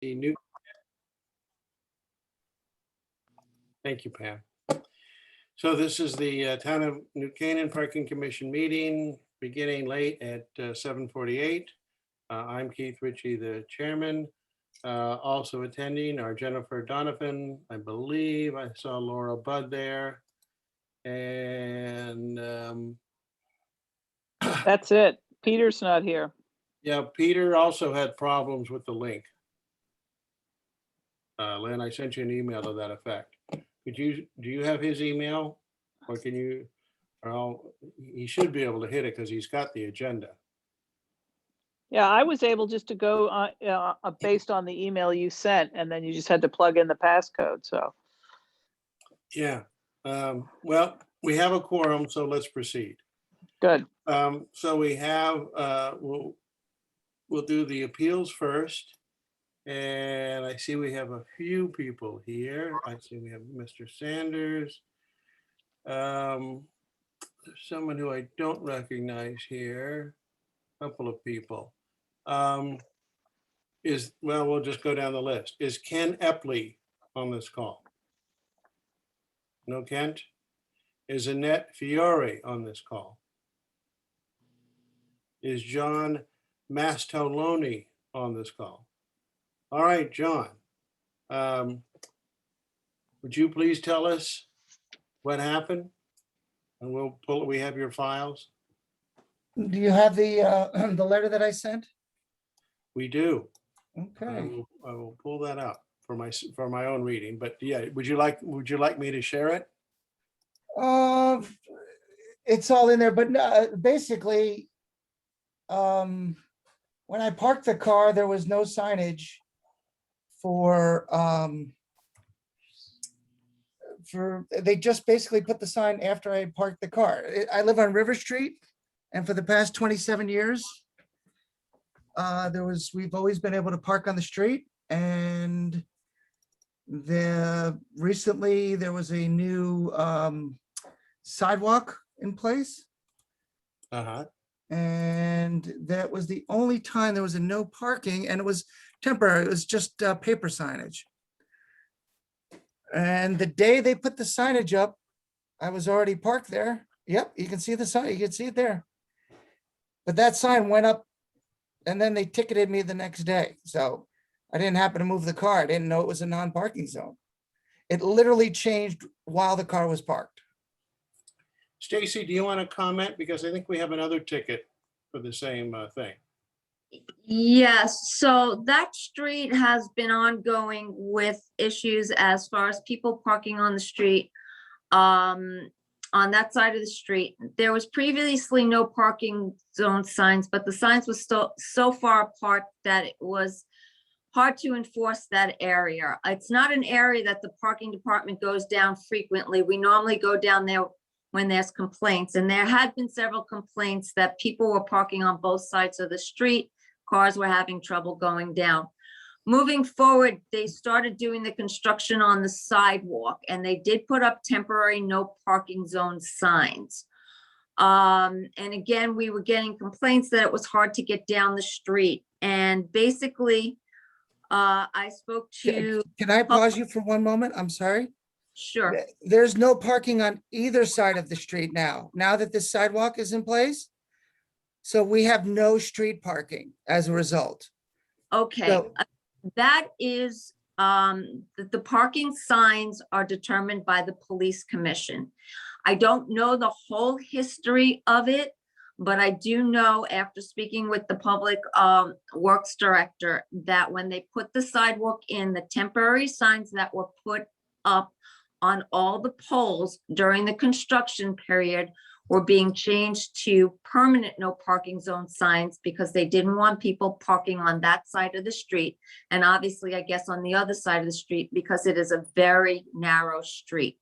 the new. Thank you, Pam. So this is the Town of New Canaan Parking Commission meeting, beginning late at 7:48. I'm Keith Ritchie, the chairman. Also attending are Jennifer Donovan. I believe I saw Laura Budd there. And That's it. Peter's not here. yeah, Peter also had problems with the link. Lynn, I sent you an email to that effect. Do you have his email? Or can you, he should be able to hit it because he's got the agenda. Yeah, I was able just to go based on the email you sent, and then you just had to plug in the passcode, so. Yeah, well, we have a quorum, so let's proceed. Good. So we have, we'll do the appeals first. And I see we have a few people here. I see we have Mr. Sanders. There's someone who I don't recognize here. Couple of people. Well, we'll just go down the list. Is Ken Epley on this call? No, Kent? Is Annette Fiore on this call? Is John Mastoloni on this call? All right, John. Would you please tell us what happened? And we have your files? Do you have the the letter that I sent? We do. Okay. I will pull that up for my own reading, but yeah, would you like me to share it? It's all in there, but basically, when I parked the car, there was no signage for they just basically put the sign after I parked the car. I live on River Street, and for the past 27 years, we've always been able to park on the street, and recently there was a new sidewalk in place. And that was the only time there was a no parking, and it was temporary. It was just paper signage. And the day they put the signage up, I was already parked there. Yep, you can see the sign. You can see it there. But that sign went up, and then they ticketed me the next day. So I didn't happen to move the car. I didn't know it was a non-parking zone. It literally changed while the car was parked. Stacy, do you want to comment? Because I think we have another ticket for the same thing. Yes, so that street has been ongoing with issues as far as people parking on the street. On that side of the street, there was previously no parking zone signs, but the signs were still so far apart that it was hard to enforce that area. It's not an area that the parking department goes down frequently. We normally go down there when there's complaints, and there had been several complaints that people were parking on both sides of the street. Cars were having trouble going down. Moving forward, they started doing the construction on the sidewalk, and they did put up temporary no parking zone signs. And again, we were getting complaints that it was hard to get down the street. And basically, I spoke to. Can I pause you for one moment? I'm sorry. Sure. There's no parking on either side of the street now that the sidewalk is in place. So we have no street parking as a result. Okay, So- that is, the parking signs are determined by the police commission. I don't know the whole history of it, but I do know after speaking with the public works director that when they put the sidewalk in, the temporary signs that were put up on all the poles during the construction period were being changed to permanent no parking zone signs because they didn't want people parking on that side of the street. And obviously, I guess on the other side of the street, because it is a very narrow street.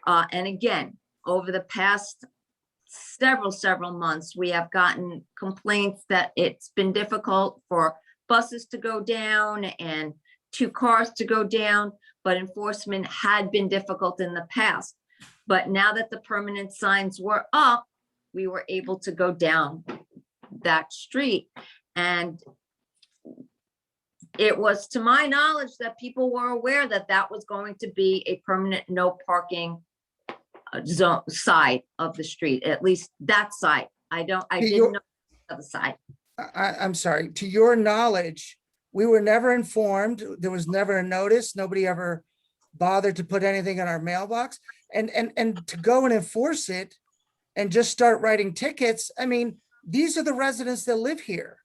And again, over the past several months, we have gotten complaints that it's been difficult for buses to go down and 2 cars to go down, but enforcement had been difficult in the past. But now that the permanent signs were up, we were able to go down that street. And It was to my knowledge that people were aware that that was going to be a permanent no parking zone side of the street, at least that side. I didn't know the other side. I'm sorry, to your knowledge, we were never informed. There was never a notice. Nobody ever bothered to put anything in our mailbox and to go and enforce it and just start writing tickets. I mean, these are the residents that live here.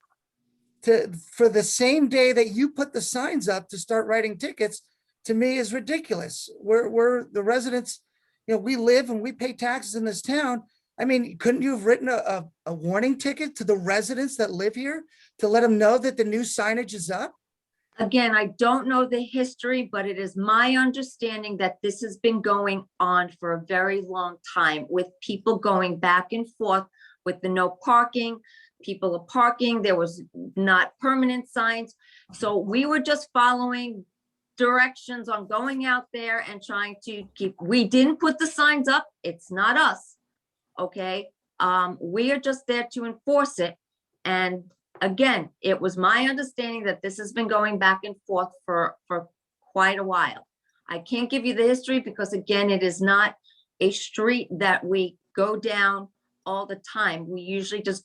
For the same day that you put the signs up to start writing tickets, to me is ridiculous. We're the residents, you know, we live and we pay taxes in this town. I mean, couldn't you have written a warning ticket to the residents that live here to let them know that the new signage is up? Again, I don't know the history, but it is my understanding that this has been going on for a very long time with people going back and forth with the no parking. People are parking, there was not permanent signs. So we were just following directions on going out there and trying to keep, we didn't put the signs up. It's not us. Okay, we are just there to enforce it. And again, it was my understanding that this has been going back and forth for quite a while. I can't give you the history because again, it is not a street that we go down all the time. We usually just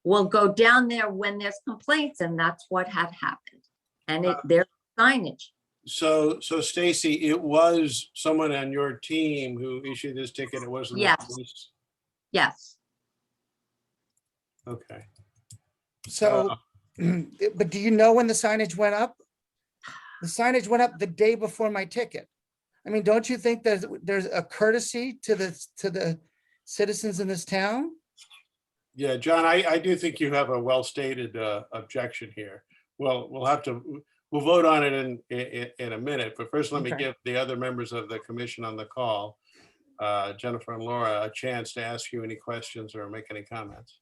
will go down there when there's complaints, and that's what had happened. And there's signage. So Stacy, it was someone on your team who issued this ticket. It wasn't the Yes. police? Yes, Okay. So, but do you know when the signage went up? The signage went up the day before my ticket. I mean, don't you think there's a courtesy to the citizens in this town? Yeah, John, I do think you have a well-stated objection here. Well, we'll vote on it in a minute, but first let me Okay. give the other members of the commission on the call, Jennifer and Laura, a chance to ask you any questions or make any comments.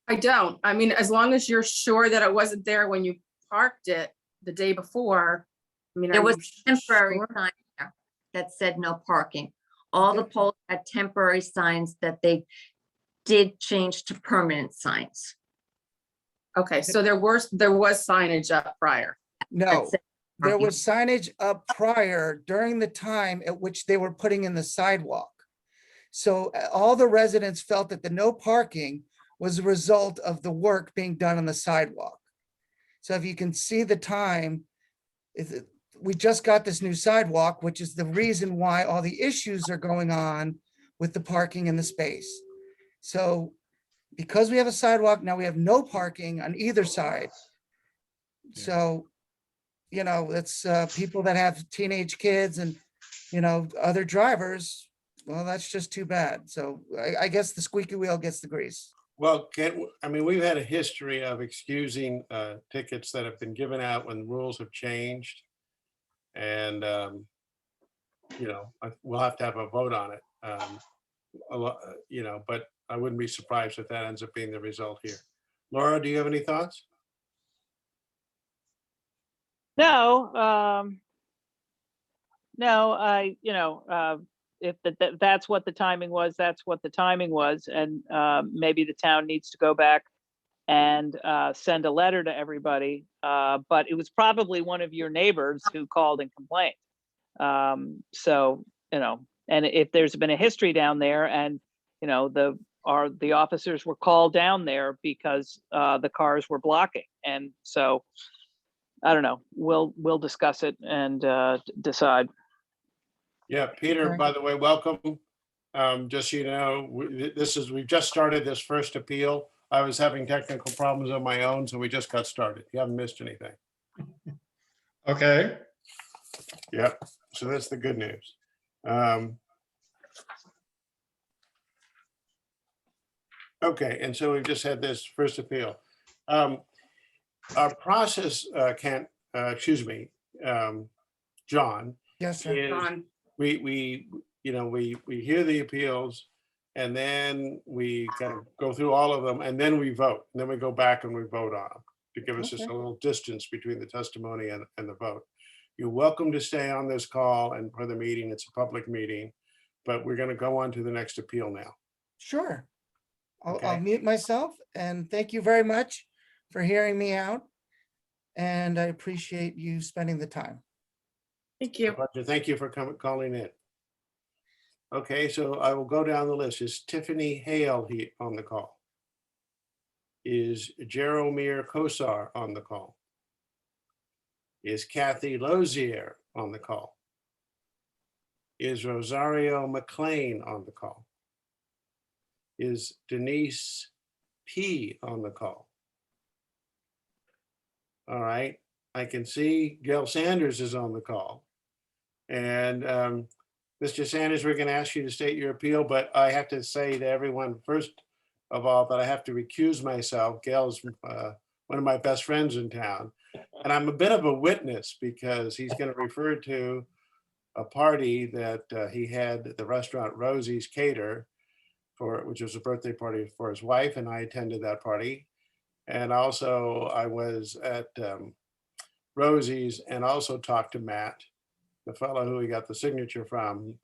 I don't. I mean, as long as you're sure that it wasn't there when you parked it the day before. I mean, there are was you temporary sure? sign there that said no parking. All the Okay. poles had temporary signs that they did change to permanent signs. Okay, so there was signage up prior. No, that said there parking. was signage up prior during the time at which they were putting in the sidewalk. So all the residents felt that the no parking was a result of the work being done on the sidewalk. So if you can see the time, we just got this new sidewalk, which is the reason why all the issues are going on with the parking in the space. So because we have a sidewalk, now we have no parking on either side. So, you know, it's people that have teenage kids and, you know, other drivers, well, that's just too bad. So I guess the squeaky wheel gets the grease. Well, I mean, we've had a history of excusing tickets that have been given out when rules have changed. And, you know, we'll have to have a vote on it. You know, but I wouldn't be surprised if that ends up being the result here. Laura, do you have any thoughts? No, if that's what the timing was, that's what the timing was. And maybe the town needs to go back and send a letter to everybody. But it was probably one of your neighbors who called and complained. So, you know, and if there's been a history down there and, you know, the officers were called down there because the cars were blocking. And so, I don't know, we'll discuss it and decide. Yeah, Peter, Okay. by the way, welcome. Just so you know, we've just started this first appeal. I was having technical problems on my own, so we just got started. You haven't missed anything. Okay, Yep, so that's the good news. Okay, and so we've just had this first appeal. Our process, John, Yes, sir. is John, we hear the appeals and then we kind of go through all of them and then we vote. And then we go back and we vote on them to give us just Okay. a little distance between the testimony and the vote. You're welcome to stay on this call and for the meeting. It's a public meeting, but we're going to go on to the next appeal now. Sure. I'll Okay. mute myself and thank you very much for hearing me out. and I appreciate you spending the time. Thank you. Pleasure. Thank you for calling in. Okay, so I will go down the list. Is Tiffany Hale on the call? Is Jeromir Kosar on the call? Is Kathy Lozier on the call? Is Rosario McLean on the call? Is Denise P on the call? All right, I can see Gail Sanders is on the call. And Mr. Sanders, we're going to ask you to state your appeal, but I have to say to everyone, first of all, that I have to recuse myself. Gail's one of my best friends in town. And I'm a bit of a witness because he's going to refer to a party that he had at the restaurant Rosie's Cater for, which was a birthday party for his wife, and I attended that party. And also I was at Rosie's and also talked to Matt, the fellow who we got the signature from,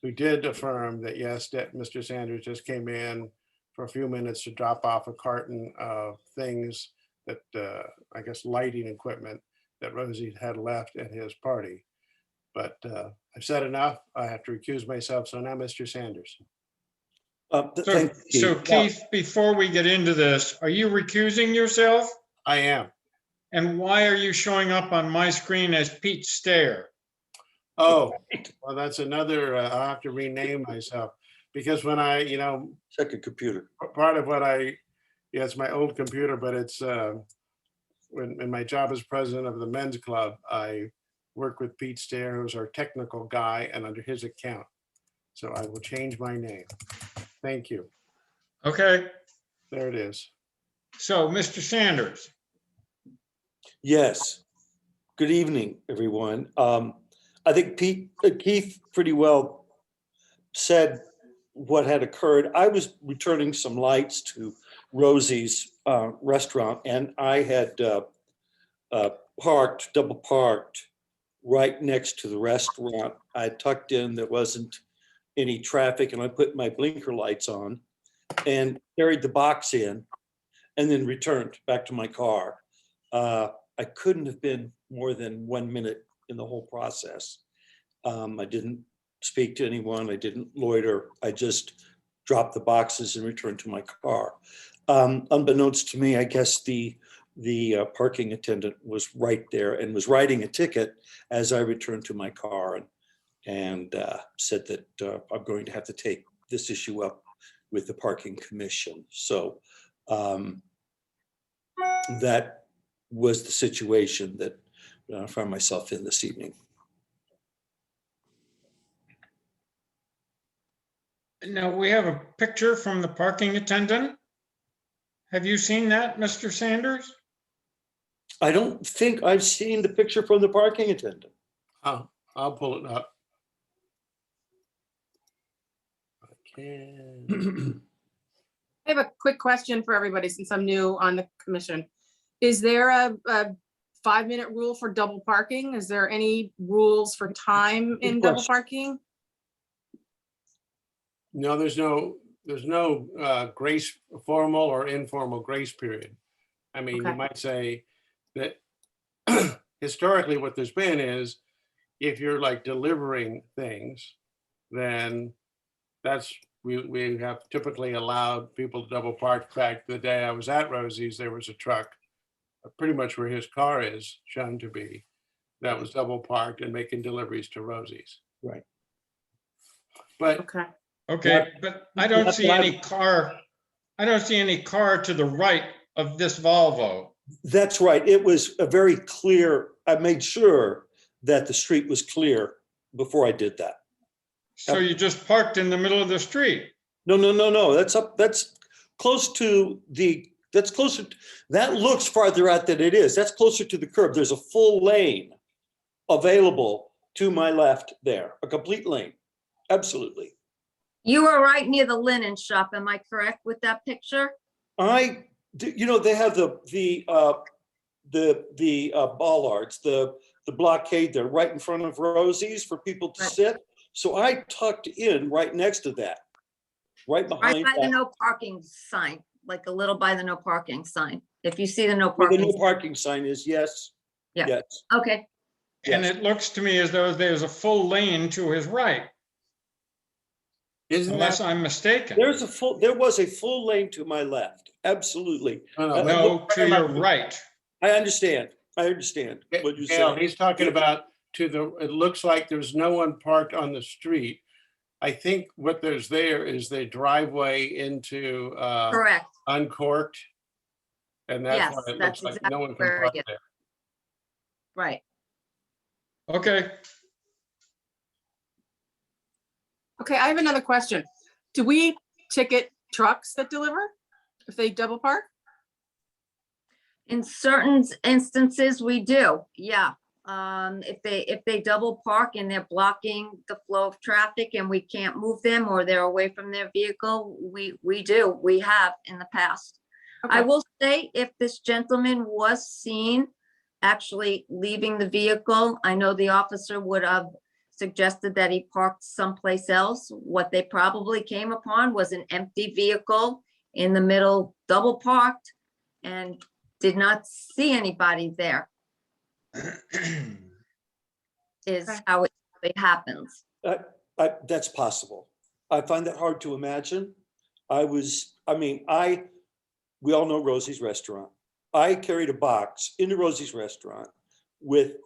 who did affirm that yes, that Mr. Sanders just came in for a few minutes to drop off a carton of things that I guess lighting equipment that Rosie had left at his party. But I've said enough. I have to recuse myself. So now, Mr. Sanders. So Keith, before we get into this, are you recusing yourself? I am. And why are you showing up on my screen as Pete Stair? Oh, well, that's another, I'll have to rename myself because when I, Second computer. part of what yeah, it's my old computer, but it's when in my job as president of the men's club, I work with Pete Stair, who's our technical guy, and under his account. So I will change my name. Thank you. Okay, There it is. so Mr. Sanders, Yes. Good evening, everyone. I think Keith pretty well said what had occurred. I was returning some lights to Rosie's restaurant, and I had double parked right next to the restaurant. I tucked in, there wasn't any traffic, and I put my blinker lights on and carried the box in and then returned back to my car. I couldn't have been more than 1 minute in the whole process. I didn't speak to anyone. I didn't loiter. I just dropped the boxes and returned to my car. Unbeknownst to me, I guess the parking attendant was right there and was writing a ticket as I returned to my car and said that I'm going to have to take this issue up with the parking commission. So that was the situation that I found myself in this evening. now we have a picture from the parking attendant. Have you seen that, Mr. Sanders? I don't think I've seen the picture from the parking attendant. I'll pull it up. I can. I have a quick question for everybody since I'm new on the commission. Is there a 5-minute rule for double parking? Is there any rules for time in double question. parking? No, there's no grace, formal or informal grace period. I mean, you Okay. might say that historically what there's been is if you're like delivering things, then we have typically allowed people to double park. In fact, the day I was at Rosie's, there was a truck pretty much where his car is shown to be that was double parked and making deliveries to Rosie's. Right. But Okay. Okay, but I don't That's see what I- any car. I don't see any car to the right of this Volvo. That's right. It was a very clear, I made sure that the street was clear before I did that. So you just parked in the middle of the street. No. That's close to that looks farther out than it is. That's closer to the curb. There's a full lane available to my left there, a complete lane. Absolutely. You were right near the linen shop, am I correct with that picture? They have the bollards, the blockade there right in front of Rosie's for people to Right. sit. So I tucked in right next to that, right Right behind by the that. no parking sign, like a little by the no parking sign. If you see the no Where the parking. no parking sign is, yes. Yeah. Yes, Okay, And yes. it looks to me as though there's a full lane to his right, Isn't unless that? I'm mistaken. There was a full lane to my left. Absolutely. No, no, No, to your right. I understand. I understand what you're Gail, saying. he's talking about to the, it looks like there's no one parked on the street. I think what there's there is the driveway into correct. Uncorked. And that's Yes, why it that's looks like no exactly one can where park it is. there. Right. Okay, Okay, I have another question. Do we ticket trucks that deliver if they double park? In certain instances, we do, yeah. If they double park and they're blocking the flow of traffic and we can't move them or they're away from their vehicle, we have in the past. I Okay. will say, if this gentleman was seen actually leaving the vehicle, I know the officer would have suggested that he parked someplace else. What they probably came upon was an empty vehicle in the middle, double parked, and did not see anybody there, is Okay. how it happens. That's possible. I find that hard to imagine. We all know Rosie's Restaurant. I carried a box into Rosie's Restaurant with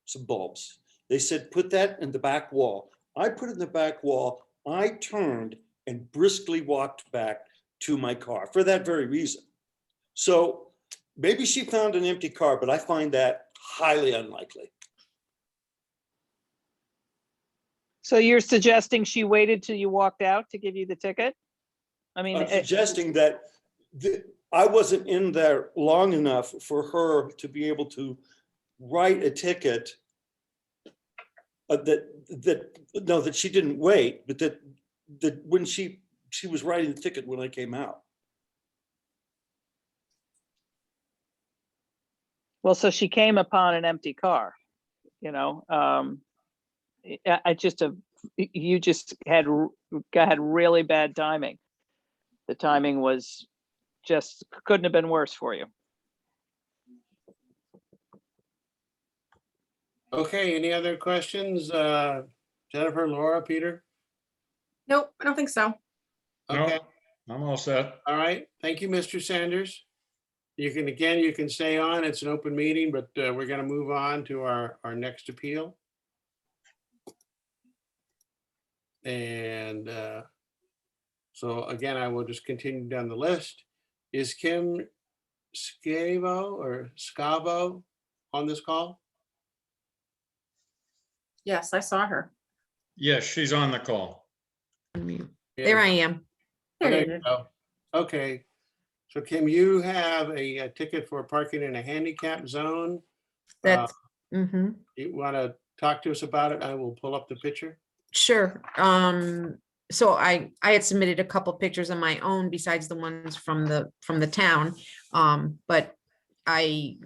some bulbs. They said, put that in the back wall. I put it in the back wall. I turned and briskly walked back to my car for that very reason. So maybe she found an empty car, but I find that highly unlikely. So you're suggesting she waited till you walked out to give you the ticket? I mean, I'm suggesting that I wasn't in there long enough for her to be able to write a ticket that she didn't wait, but that when she was writing the ticket when I came out. well, so she came upon an empty car, you know, you just had really bad timing. The timing was just, couldn't have been worse for you. Okay, any other questions? Jennifer, Laura, Peter? Nope, I don't think so. Okay, no, I'm all set. all right. Thank you, Mr. Sanders. You can stay on. It's an open meeting, but we're going to move on to our next appeal. And so again, I will just continue down the list. Is Kim Scavo on this call? Yes, I saw her. Yes, she's on the call. There I am. There you go. Okay. So Kim, you have a ticket for parking in a handicap zone. That's, mm-hmm. You want to talk to us about it? I will pull up the picture. Sure. So I had submitted a couple pictures of my own besides the ones from the town. But I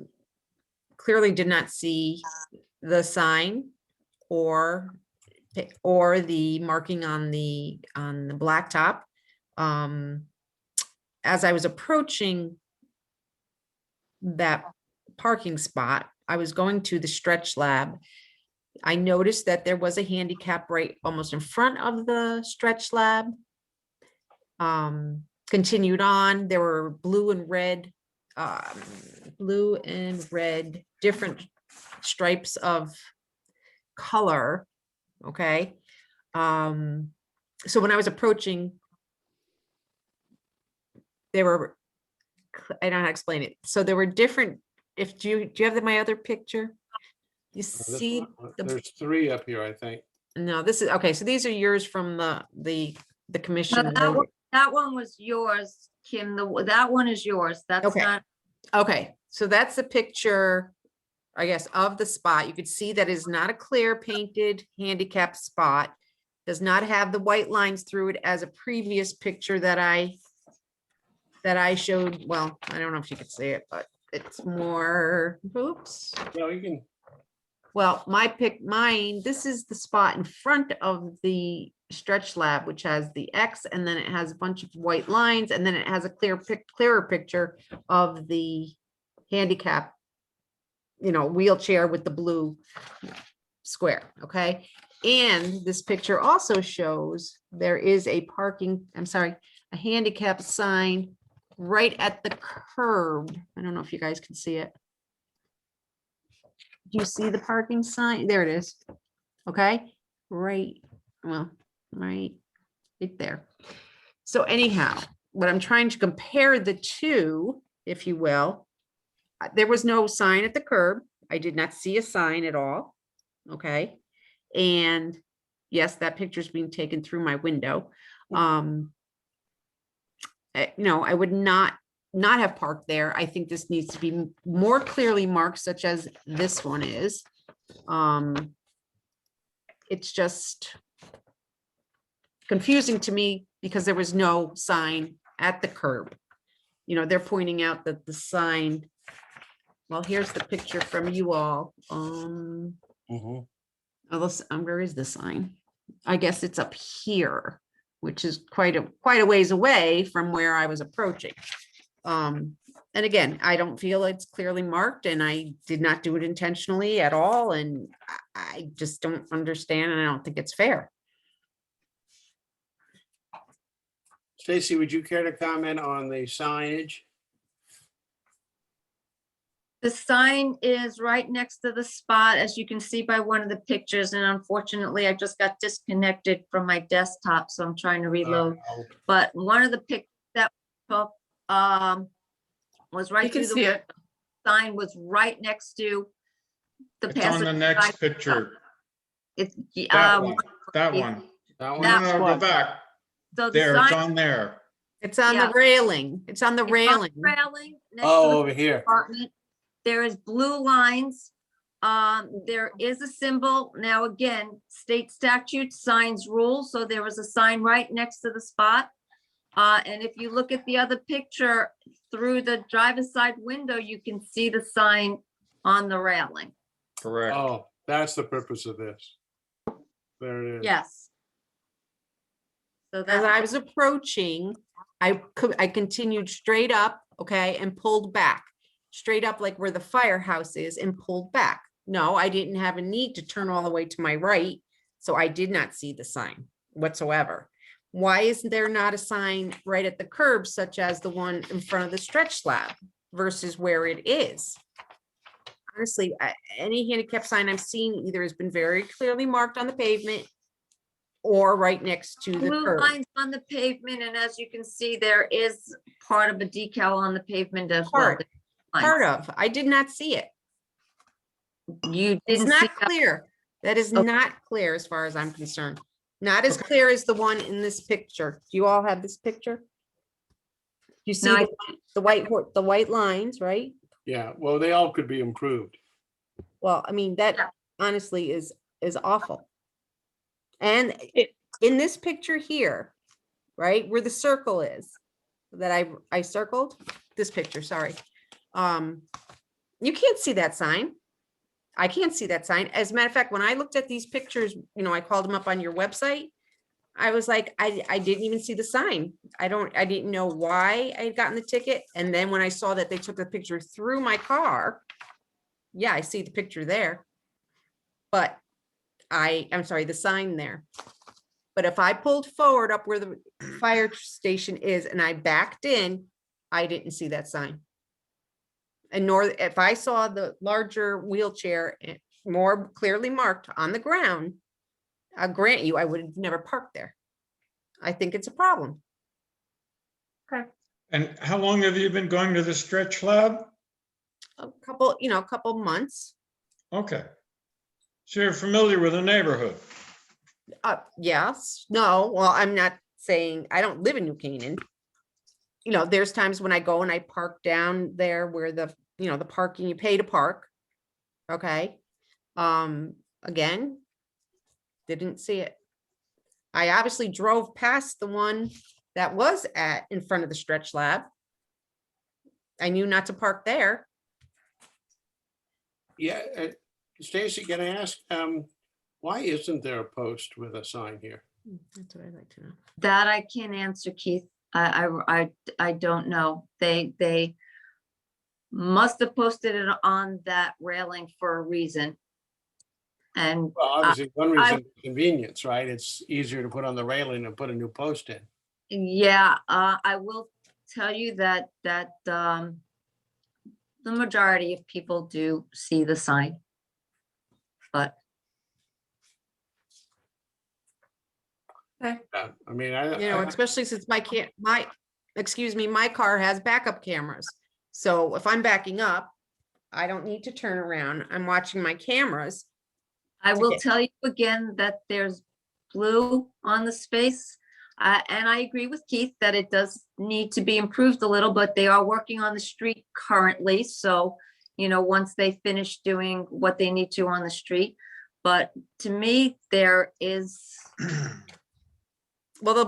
clearly did not see the sign or the marking on the blacktop. As I was approaching that parking spot, I was going to the Stretch Lab. I noticed that there was a handicap right almost in front of the Stretch Lab. Continued on, there were blue and red, different stripes of color. Okay. So when I was approaching, there were, I don't know how to explain it. So there were different, do you have my other picture? You This see, one, there's three up here, I think. no, this is, okay, so these are yours from the commission. That one was yours, Kim. That one is yours. That's Okay. not, Okay, so that's the picture, I guess, of the spot. You could see that is not a clear painted handicap spot. Does not have the white lines through it as a previous picture that I showed. Well, I don't know if you could see it, but it's more, oops. No, you can, Well, mine, this is the spot in front of the Stretch Lab, which has the X, and then it has a bunch of white lines, and then it has a clearer picture of the handicap wheelchair with the blue square, okay? And this picture also shows there is a a handicap sign right at the curb. I don't know if you guys can see it. Do you see the parking sign? There it is. Okay, right there. So anyhow, what I'm trying to compare the two, if you will, there was no sign at the curb. I did not see a sign at all. Okay. And yes, that picture is being taken through my window. I would not have parked there. I think this needs to be more clearly marked, such as this one is. It's just confusing to me because there was no sign at the curb. They're pointing out that the sign, well, here's the picture from you all. Where is the sign? I guess it's up here, which is quite a ways away from where I was approaching. And again, I don't feel it's clearly marked, and I did not do it intentionally at all. And I just don't understand, and I don't think it's fair. Stacy, would you care to comment on the signage? The sign is right next to the spot, as you can see by one of the pictures, and unfortunately, I just got disconnected from my desktop, so I'm trying to reload. But one of the pictures that we took, was right You can through see the it. sign was right next to the It's on the next passenger side. picture. It's, That one, that it- one. That No, one? no, no, go one. back. so the There, it's sign on there. It's on Yeah. the railing. It's on the is on the railing. railing next to Oh, the over here. apartment. There is blue lines. There is a symbol. Now, again, state statute signs rules, so there was a sign right next to the spot. And if you look at the other picture through the driver's side window, you can see the sign on the railing. Correct. Oh, that's the purpose of this. There it is. Yes. So As I that's, was approaching, I continued straight up, okay, and pulled back. Straight up like where the firehouse is and pulled back. No, I didn't have a need to turn all the way to my right, so I did not see the sign whatsoever. Why isn't there not a sign right at the curb, such as the one in front of the stretch slab versus where it is? Honestly, any handicap sign I've seen either has been very clearly marked on the pavement or right next to the blue curb. lines on the pavement, and as you can see, there is part of a decal on the pavement as well. Part of, I did not see it. You It's didn't see not that. clear. That is Okay. not clear as far as I'm concerned. Not as clear as the one in this picture. Do you all have this picture? You see No, I- the white lines, right? Yeah, well, they all could be improved. Well, I mean, Yeah. that honestly is awful. And It- in this picture here, right, where the circle is, that I circled, this picture, sorry. You can't see that sign. I can't see that sign. As a matter of fact, when I looked at these pictures, I called them up on your website. I was like, I didn't even see the sign. I didn't know why I had gotten the ticket. And then when I saw that they took the picture through my car, yeah, I see the picture there. But I'm sorry, the sign there. But if I pulled forward up where the fire station is and I backed in, I didn't see that sign. And nor if I saw the larger wheelchair more clearly marked on the ground, I'll grant you, I would have never parked there. I think it's a problem. And how long have you been going to the stretch lab? A couple months. Okay. So you're familiar with the neighborhood? Yes, no, well, I'm not saying, I don't live in New Canaan. There's times when I go and I park down there where the parking, you pay to park. Okay. Again, didn't see it. I obviously drove past the one that was in front of the stretch lab. I knew not to park there. Yeah, Stacy, can I ask, why isn't there a post with a sign here? That's what I'd like to know. That I can't answer, Keith. I don't know. must have posted it on that railing for a reason. And Well, obviously, one reason, convenience, right? It's easier to put on the railing and put a new post in. yeah, I will tell you that, the majority of people do see the sign. But Yeah, I mean, You know, especially since my car has backup cameras. So if I'm backing up, I don't need to turn around. I'm watching my cameras. I will Okay. tell you again that there's blue on the space. And I agree with Keith that it does need to be improved a little, but they are working on the street currently. So, once they finish doing what they need to on the street. But to me, there is Well, the a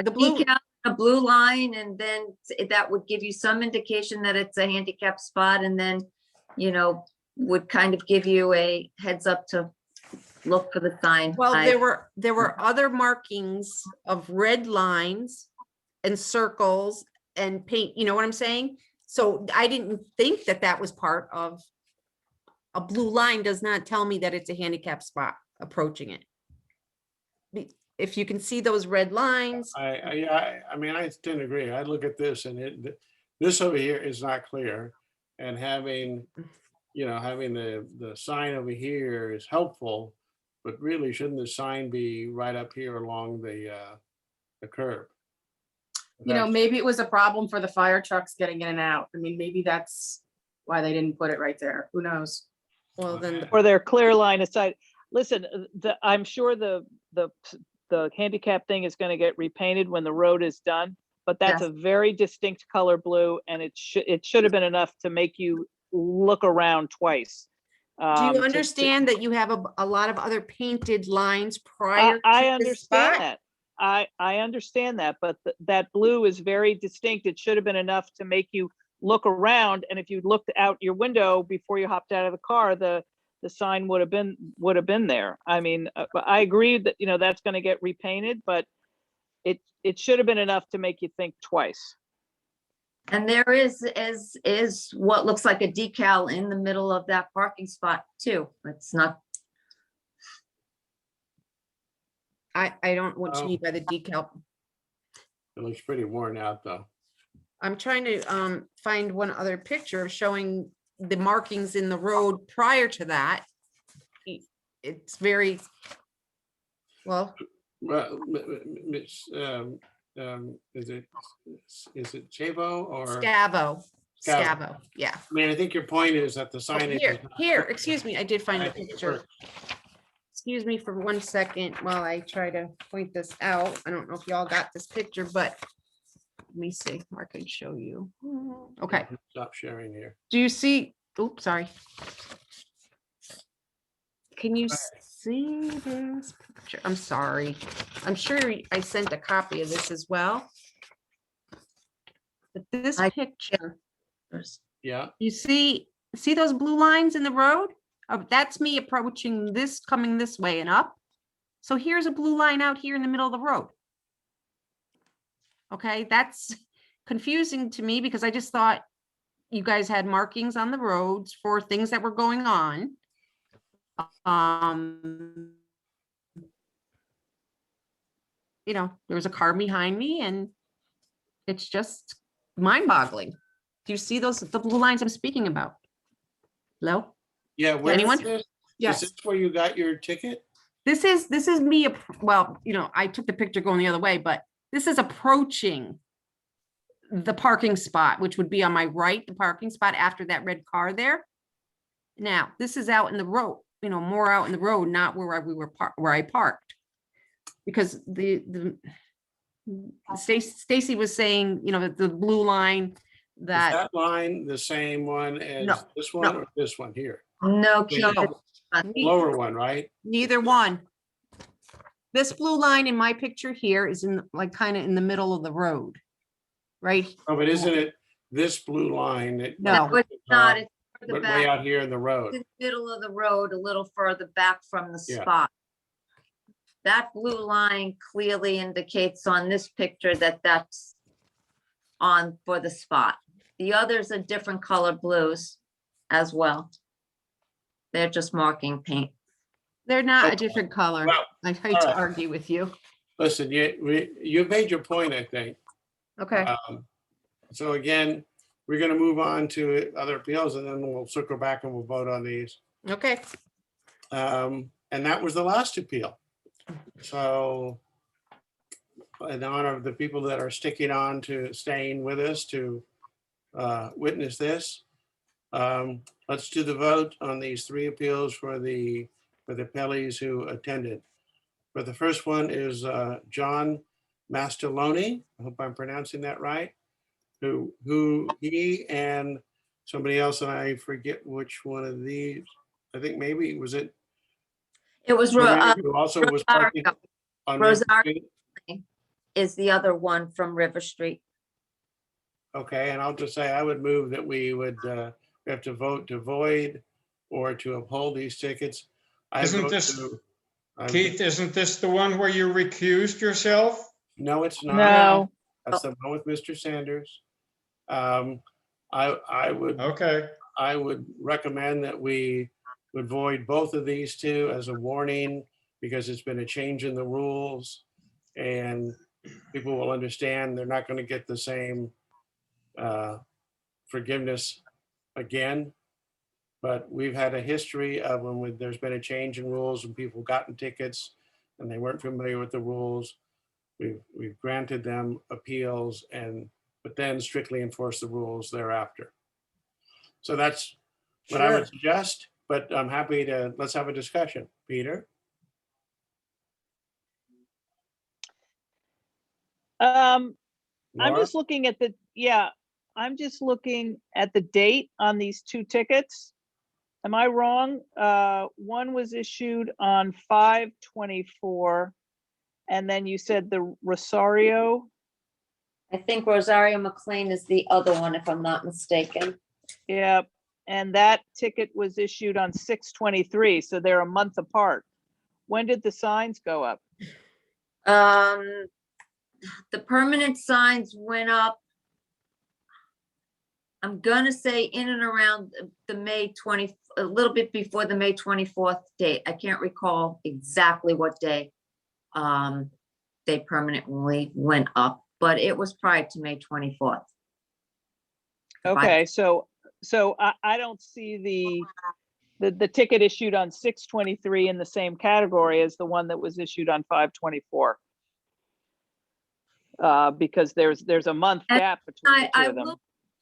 blue, decal, a blue line, and then that would give you some indication that it's a handicap spot, and then, would kind of give you a heads up to look for the sign. well, I- there were other markings of red lines and circles and paint, you know what I'm saying? So I didn't think that that was part of, a blue line does not tell me that it's a handicap spot approaching it. If you can see those red lines, I mean, I didn't agree. I look at this and this over here is not clear. And having the sign over here is helpful, but really shouldn't the sign be right up here along the curb? Maybe it was a problem for the fire trucks getting in and out. I mean, maybe that's why they didn't put it right there. Who knows? well, then, Or their clear line of sight. Listen, I'm sure the handicap thing is gonna get repainted when the road is done, but that's Yes. a very distinct color blue, and it should have been enough to make you look around twice. do to- you understand that you have a lot of other painted lines I prior to I this understand spot? that. I understand that, but that blue is very distinct. It should have been enough to make you look around, and if you looked out your window before you hopped out of the car, the sign would have been there. I mean, but I agree that, that's gonna get repainted, but it should have been enough to make you think twice. And there is what looks like a decal in the middle of that parking spot too. It's not, I don't know what you Oh. mean by the decal. It looks pretty worn out, though. I'm trying to find one other picture showing the markings in the road prior to that. It's very, well, Well, Miss, is it Chavo or? Scavo, Scavo. Scavo, yeah. I mean, I think your point is that the Oh, signage. Here, is not- here, excuse me, I did find I the think it picture. works. Excuse me for 1 second while I try to point this out. I don't know if y'all got this picture, but let me see, I can show you. Okay, Stop sharing here. do you see, oops, sorry. Can you see this picture? I'm sorry. I'm sure I sent a copy of this as well. But this I- picture, Yeah, you see those blue lines in the road? That's me approaching this, coming this way and up. So here's a blue line out here in the middle of the road. Okay, that's confusing to me because I just thought you guys had markings on the roads for things that were going on. There was a car behind me and it's just mind-boggling. Do you see the blue lines I'm speaking about? Hello? yeah. Where is Anyone? this? Is Yes. this where you got your ticket? This is me, well, I took the picture going the other way, but this is approaching the parking spot, which would be on my right, the parking spot after that red car there. Now, this is out in the road, more out in the road, not where where I parked. Because Stacy was saying, the blue line Is that, that line the same one as No, this one or this one here? no, Keith, No. it's not. Lower one, right? neither one. This blue line in my picture here is kind of in the middle of the road. Right? Oh, but isn't it this blue line that? No. No, it's not. It's further But way back, out here in the in road. the middle of the road, a little further back from the Yeah. spot. That blue line clearly indicates on this picture that that's on for the spot. The others are different color blues as well. They're just marking paint. They're not Okay. a different color. Well, I hate all to right. argue with you. Listen, you made your point, I think. Okay, So again, we're gonna move on to other appeals and then we'll circle back and we'll vote on these. okay. And that was the last appeal. So in honor of the people that are sticking on to staying with us to witness this, let's do the vote on these 3 appeals for the Pellys who attended. But the first one is John Mastaloni. I hope I'm pronouncing that right. Who he and somebody else, and I forget which one of these. I think maybe was it It was, who also was parking Rosario on River Rosario. Street? is the other one from River Street. Okay, and I'll just say I would move that we would we have to vote to void or to uphold these tickets. I Isn't vote this- to- Keith, isn't this the one where you recused yourself? No, it's not. No, That's the one with Mr. Sanders. I would recommend that we would void both of these 2 as a warning because it's been a change in the rules and people will understand they're not going to get the same forgiveness again. But we've had a history of when there's been a change in rules and people gotten tickets and they weren't familiar with the rules. We've granted them appeals but then strictly enforce the rules thereafter. So that's what I would suggest, but I'm happy to, let's have a discussion. Peter? I'm Laura? just looking at I'm just looking at the date on these 2 tickets. Am I wrong? One was issued on 5/24, and then you said the Rosario. I think Rosario McLean is the other one, if I'm not mistaken. Yep, and that ticket was issued on 6/23, so they're a month apart. When did the signs go up? The permanent signs went up. I'm gonna say in and around the May 20, a little bit before the May 24th date. I can't recall exactly what day they permanently went up, but it was prior to May 24th. Okay, so I don't see the ticket issued on 6/23 in the same category as the one that was issued on 5/24. Because there's a month And gap between the 2 I of them. will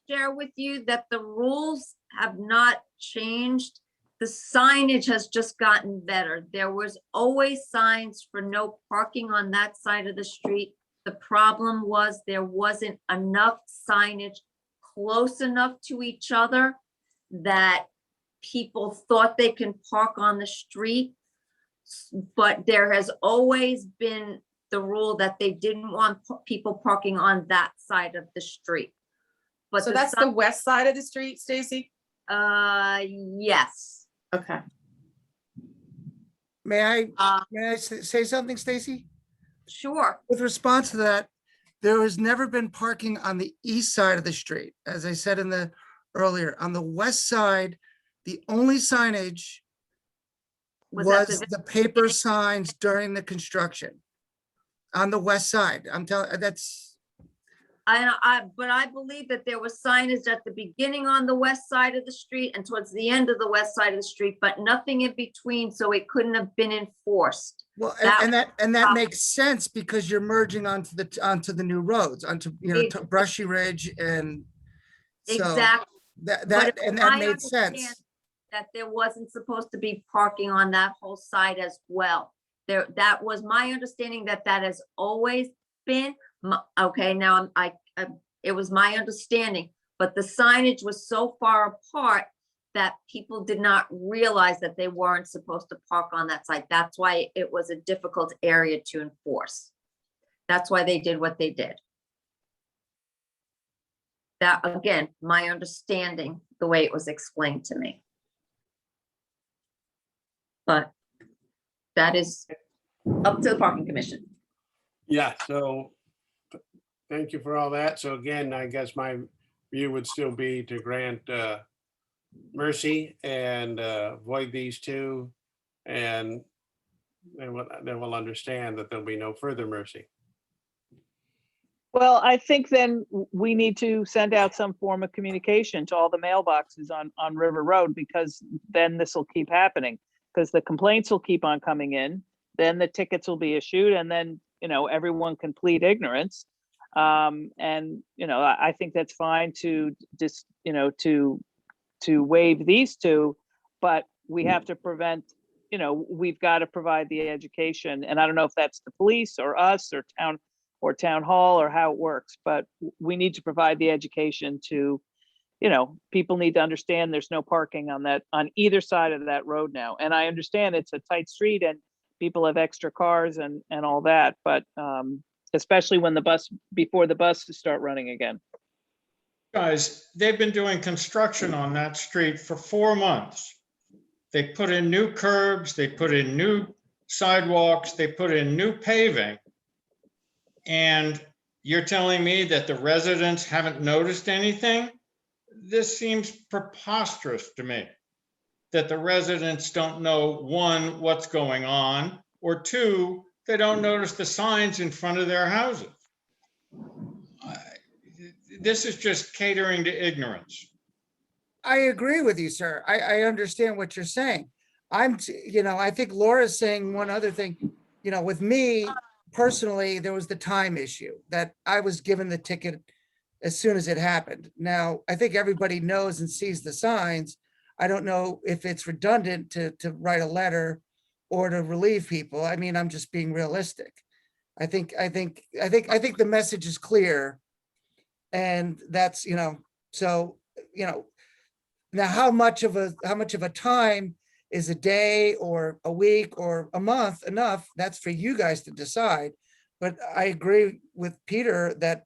share with you that the rules have not changed. The signage has just gotten better. There was always signs for no parking on that side of the street. The problem was there wasn't enough signage close enough to each other that people thought they can park on the street. But there has always been the rule that they didn't want people parking on that side of the street. But So that's the west side of the street, Stacy? yes. Okay. May I, Uh, say something, Stacy? sure. With response to that, there has never been parking on the east side of the street. As I said earlier, on the west side, the only signage Was at was the- the paper signs during the construction. On the west side, I'm telling, that's, But I believe that there was signage at the beginning on the west side of the street and towards the end of the west side of the street, but nothing in between, so it couldn't have been enforced. well, That- and that makes sense because you're merging onto the new roads, onto, to Brushy Ridge and so Exactly. that, But and I that made understand sense. that there wasn't supposed to be parking on that whole side as well. That was my understanding that has always been, okay, now it was my understanding, but the signage was so far apart that people did not realize that they weren't supposed to park on that side. That's why it was a difficult area to enforce. That's why they did what they did. That, again, my understanding, the way it was explained to me. But that is up to the parking commission. Yeah, so thank you for all that. So again, I guess my view would still be to grant mercy and void these two. And then we'll understand that there'll be no further mercy. Well, I think then we need to send out some form of communication to all the mailboxes on River Road, because then this will keep happening. Because the complaints will keep on coming in, then the tickets will be issued, and then, everyone can plead ignorance. And, I think that's fine to just, to waive these two, but we have to prevent, we've got to provide the education. And I don't know if that's the police or us or town hall or how it works, but we need to provide the education to, people need to understand there's no parking on either side of that road now. And I understand it's a tight street and people have extra cars and all that, but especially when before the buses start running again. Guys, they've been doing construction on that street for 4 months. They put in new curbs, they put in new sidewalks, they put in new paving. And you're telling me that the residents haven't noticed anything? This seems preposterous to me, that the residents don't know, one, what's going on, or two, they don't notice the signs in front of their houses. This is just catering to ignorance. I agree with you, sir. I understand what you're saying. I think Laura's saying one other thing, with me personally, there was the time issue that I was given the ticket as soon as it happened. Now, I think everybody knows and sees the signs. I don't know if it's redundant to write a letter or to relieve people. I mean, I'm just being realistic. I think the message is clear. And that's, so, now how much of a time is a day or a week or a month enough? That's for you guys to decide. But I agree with Peter that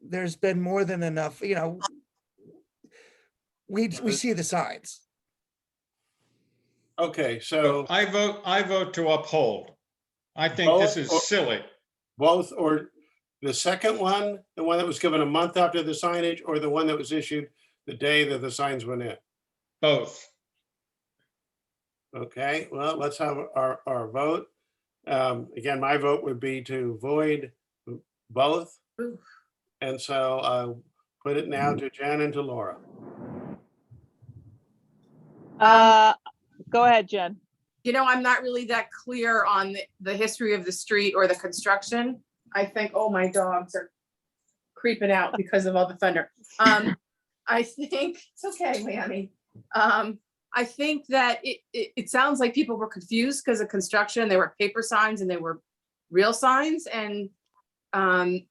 there's been more than enough, we see the signs. Okay, so I vote to uphold. I think this is silly. both, or the second one, the one that was given a month after the signage, or the one that was issued the day that the signs went in? Both. Okay, well, let's have our vote. Again, my vote would be to void both. And so I'll put it now to Jen and to Laura. Go ahead, Jen. I'm not really that clear on the history of the street or the construction. I think, oh, my dogs are creeping out because of all the thunder. I think, it's okay, Manny. I think that it sounds like people were confused because of construction. They were paper signs and they were real signs. And I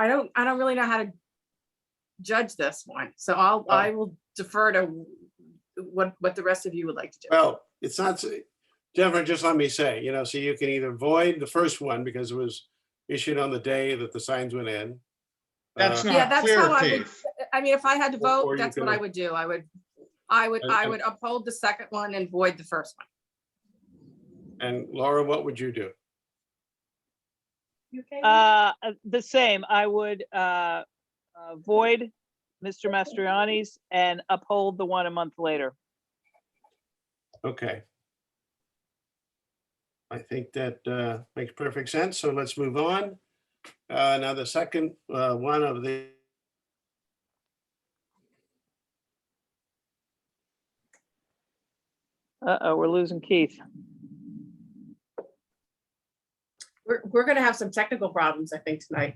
don't really know how to judge this one. So I will defer to what the rest of you would like to do. Well, it's not, Jennifer, just let me say, so you can either void the first one because it was issued on the day that the signs went in. That's Yeah, not that's clear, how I would, Keith. I mean, if I had to Or vote, you that's what can- I would do. I would uphold the second one and void the first one. And Laura, what would you do? The same. I would void Mr. Mastriani's and uphold the one a month later. Okay. I think that makes perfect sense. So let's move on. Now the second one of the Uh-oh, we're losing Keith. We're gonna have some technical problems, I think, tonight.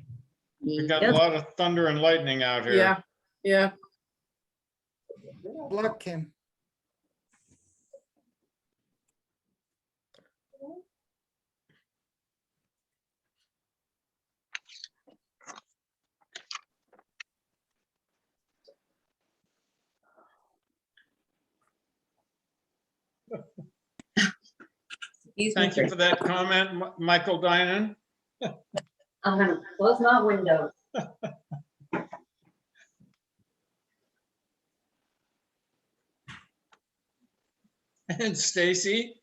We got a lot of thunder and lightning out here. Yeah, yeah. Block him. Thank you for that comment, Michael Dinan. I'm gonna close my window. And Stacy.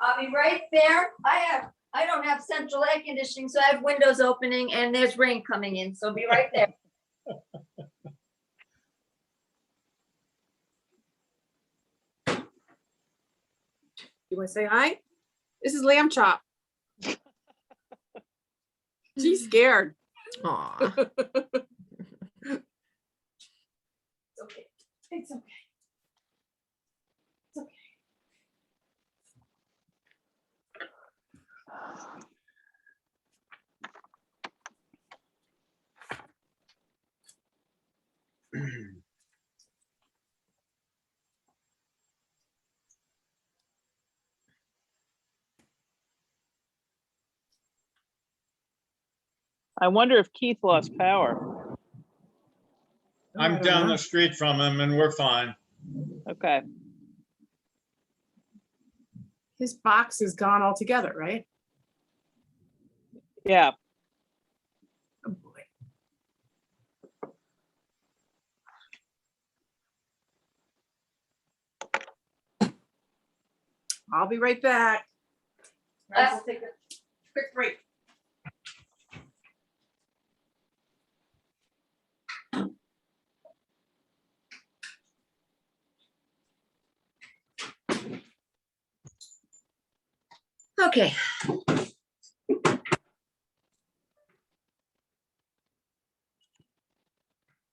I'll be right there. I I don't have central air conditioning, so I have windows opening and there's rain coming in, so be right there. You want to say hi? This is Lamb Chop. She's scared. Aw. It's okay. It's okay. It's okay. I wonder if Keith lost power. I'm down the street from him and we're fine. Okay, His box is gone altogether, right? yeah, Oh, boy. I'll be right back. Let's take a quick break. Okay,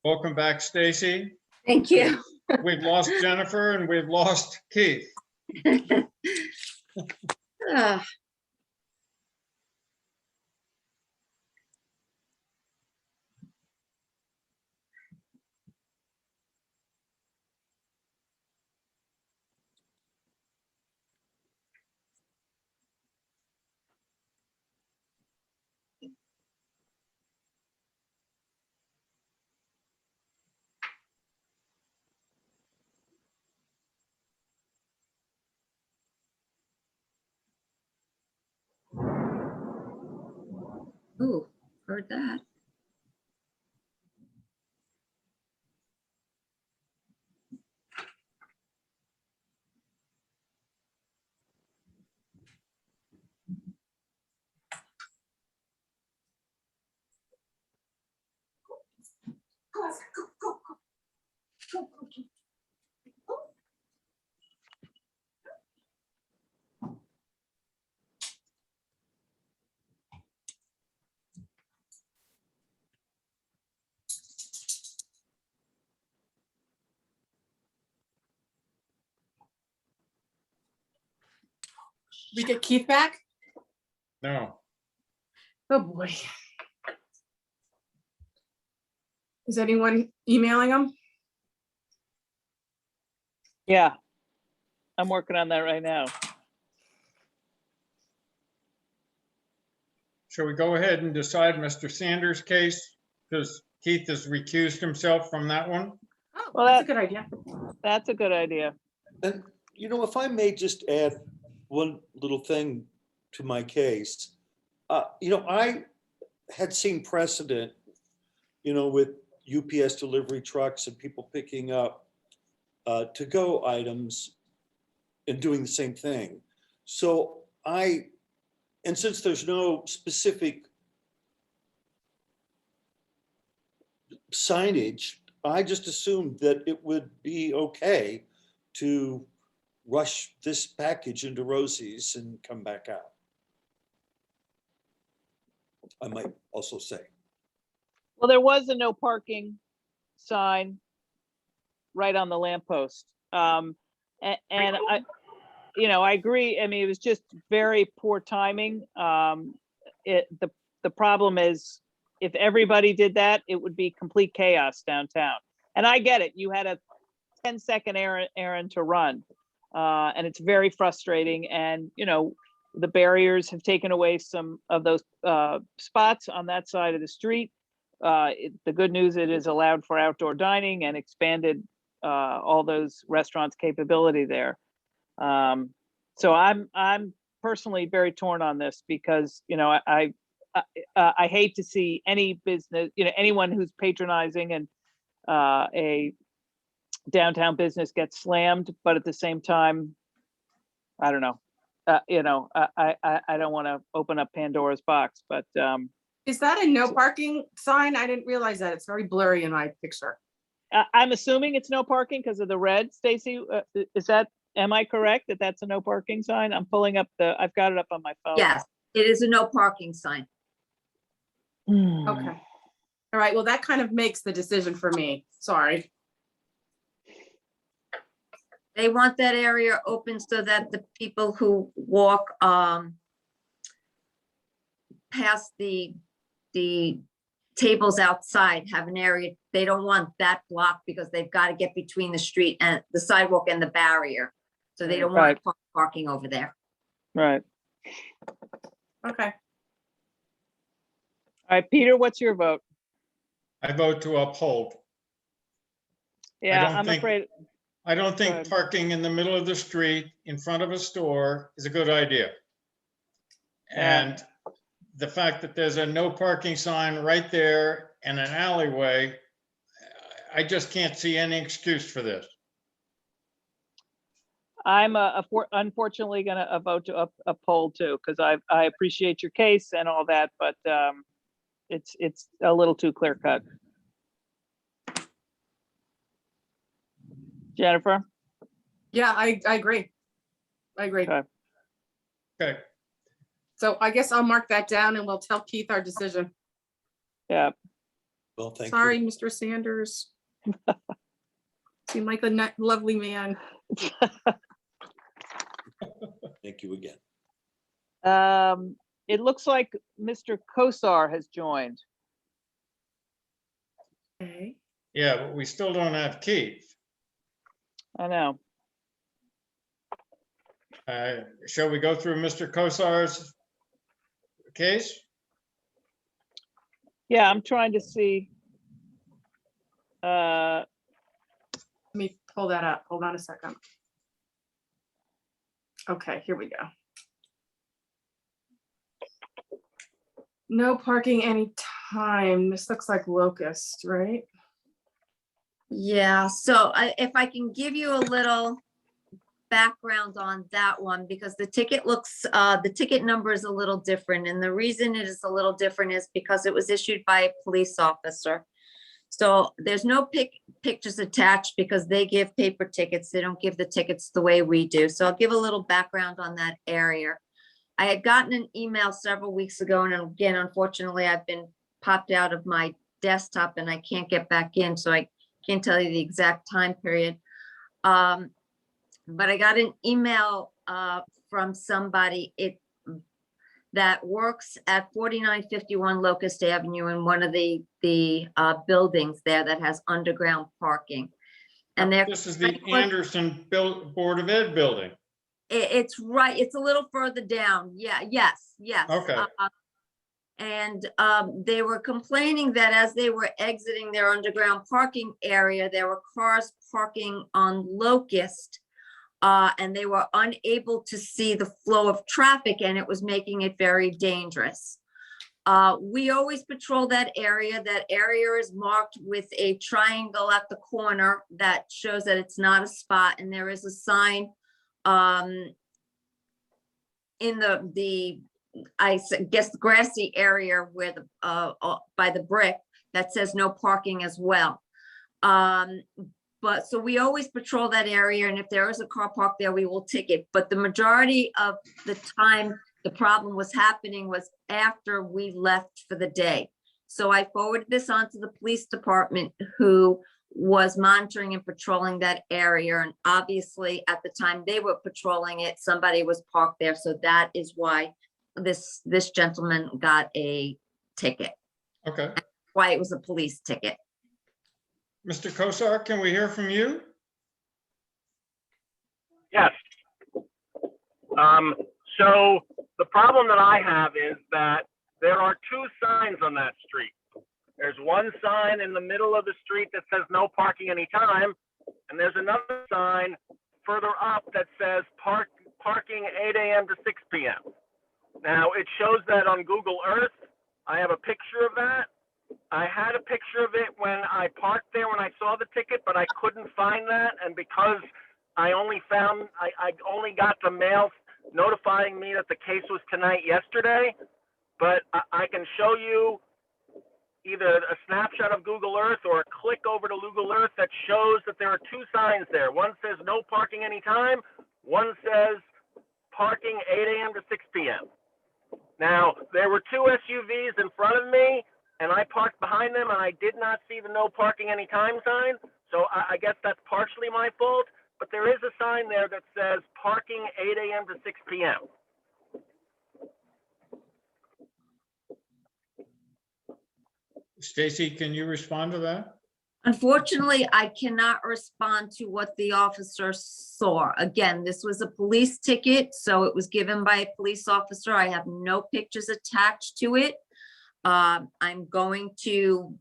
Welcome back, Stacy. thank you. We've lost Jennifer and we've lost Keith. Ah, ooh, heard that. Go, go, go, go. Go, go, go. We get Keith back? No, Oh, boy. Is anyone emailing him? yeah. I'm working on that right now. shall we go ahead and decide Mr. Sanders' case? Because Keith has recused himself from that one. Oh, Well, that's a good idea. That's a good idea. And, you know, if I may just add one little thing to my case. You know, I had seen precedent, you know, with UPS delivery trucks and people picking up to-go items and doing the same thing. So and since there's no specific signage, I just assumed that it would be okay to rush this package into Rosie's and come back out. I might also say. Well, there was a no parking sign right on the lamppost. And I, you know, I agree. I mean, it was just very poor timing. The problem is if everybody did that, it would be complete chaos downtown. And I get it. You had a 10-second errand to run. And it's very frustrating. And, you know, the barriers have taken away some of those spots on that side of the street. The good news, it is allowed for outdoor dining and expanded all those restaurants' capability there. So I'm personally very torn on this because, you know, I hate to see any business, you know, anyone who's patronizing and a downtown business get slammed, but at the same time, I don't know. you know, I don't want to open up Pandora's box, but, Is that a no parking sign? I didn't realize that. It's very blurry in my picture. I'm assuming it's no parking because of the red, Stacy. Is that, am I correct that that's a no parking sign? I'm pulling up I've got it up on my phone. Yes, it is a no parking sign. Okay. All right, well, that kind of makes the decision for me. Sorry. They want that area open so that the people who walk past the tables outside have an area. They don't want that blocked because they've got to get between the street and the sidewalk and the barrier. So they don't want parking over there. Right. Okay. All right, Peter, what's your vote? I vote to uphold. Yeah, don't I'm think- afraid, I don't Go think ahead. parking in the middle of the street in front of a store is a good idea. Yeah. And the fact that there's a no parking sign right there and an alleyway, I just can't see any excuse for this. I'm unfortunately gonna vote to uphold too, because I appreciate your case and all that, but it's a little too clear cut. Jennifer? Yeah, I agree. I agree. Okay. Okay, So I guess I'll mark that down and we'll tell Keith our decision. Yeah, Well, thank Sorry, you. Mr. Sanders. Seem like a lovely man. Thank you again. it looks like Mr. Kosar has joined. Okay. yeah, but we still don't have Keith. I know. Shall we go through Mr. Kosar's case? Yeah, I'm trying to see. Let me pull that up. Hold on a second. Okay, here we go. No parking anytime. This looks like Locust, right? Yeah, so if I can give you a little background on that one, because the ticket the ticket number is a little different. And the reason it is a little different is because it was issued by a police officer. So there's no pictures attached because they give paper tickets. They don't give the tickets the way we do. So I'll give a little background on that area. I had gotten an email several weeks ago, and again, unfortunately, I've been popped out of my desktop and I can't get back in, so I can't tell you the exact time period. But I got an email from somebody that works at 4951 Locust Avenue in one of the buildings there that has underground parking. And they're This is the Anderson Board of Ed building. it's right, it's a little further down. Yeah, yes. Okay. And they were complaining that as they were exiting their underground parking area, there were cars parking on Locust. And they were unable to see the flow of traffic, and it was making it very dangerous. We always patrol that area. That area is marked with a triangle at the corner that shows that it's not a spot, and there is a sign in I guess the grassy area where by the brick that says no parking as well. But so we always patrol that area, and if there is a car parked there, we will ticket. But the majority of the time the problem was happening was after we left for the day. So I forwarded this on to the police department, who was monitoring and patrolling that area. And obviously at the time they were patrolling it, somebody was parked there. So that is why this gentleman got a ticket, Okay. why it was a police ticket. Mr. Kosar, can we hear from you? Yes. So the problem that I have is that there are two signs on that street. There's one sign in the middle of the street that says no parking anytime, and there's another sign further up that says parking 8 a.m. to 6 p.m. Now, it shows that on Google Earth. I have a picture of that. I had a picture of it when I parked there when I saw the ticket, but I couldn't find that. And because I only got the mail notifying me that the case was tonight yesterday, but I can show you either a snapshot of Google Earth or a click over to Google Earth that shows that there are two signs there. One says no parking anytime. One says parking 8 a.m. to 6 p.m. Now, there were two SUVs in front of me, and I parked behind them, and I did not see the no parking anytime sign. So I guess that's partially my fault, but there is a sign there that says parking 8 a.m. to 6 p.m. Stacy, can you respond to that? Unfortunately, I cannot respond to what the officer saw. Again, this was a police ticket, so it was given by a police officer. I have no pictures attached to it. I'm going to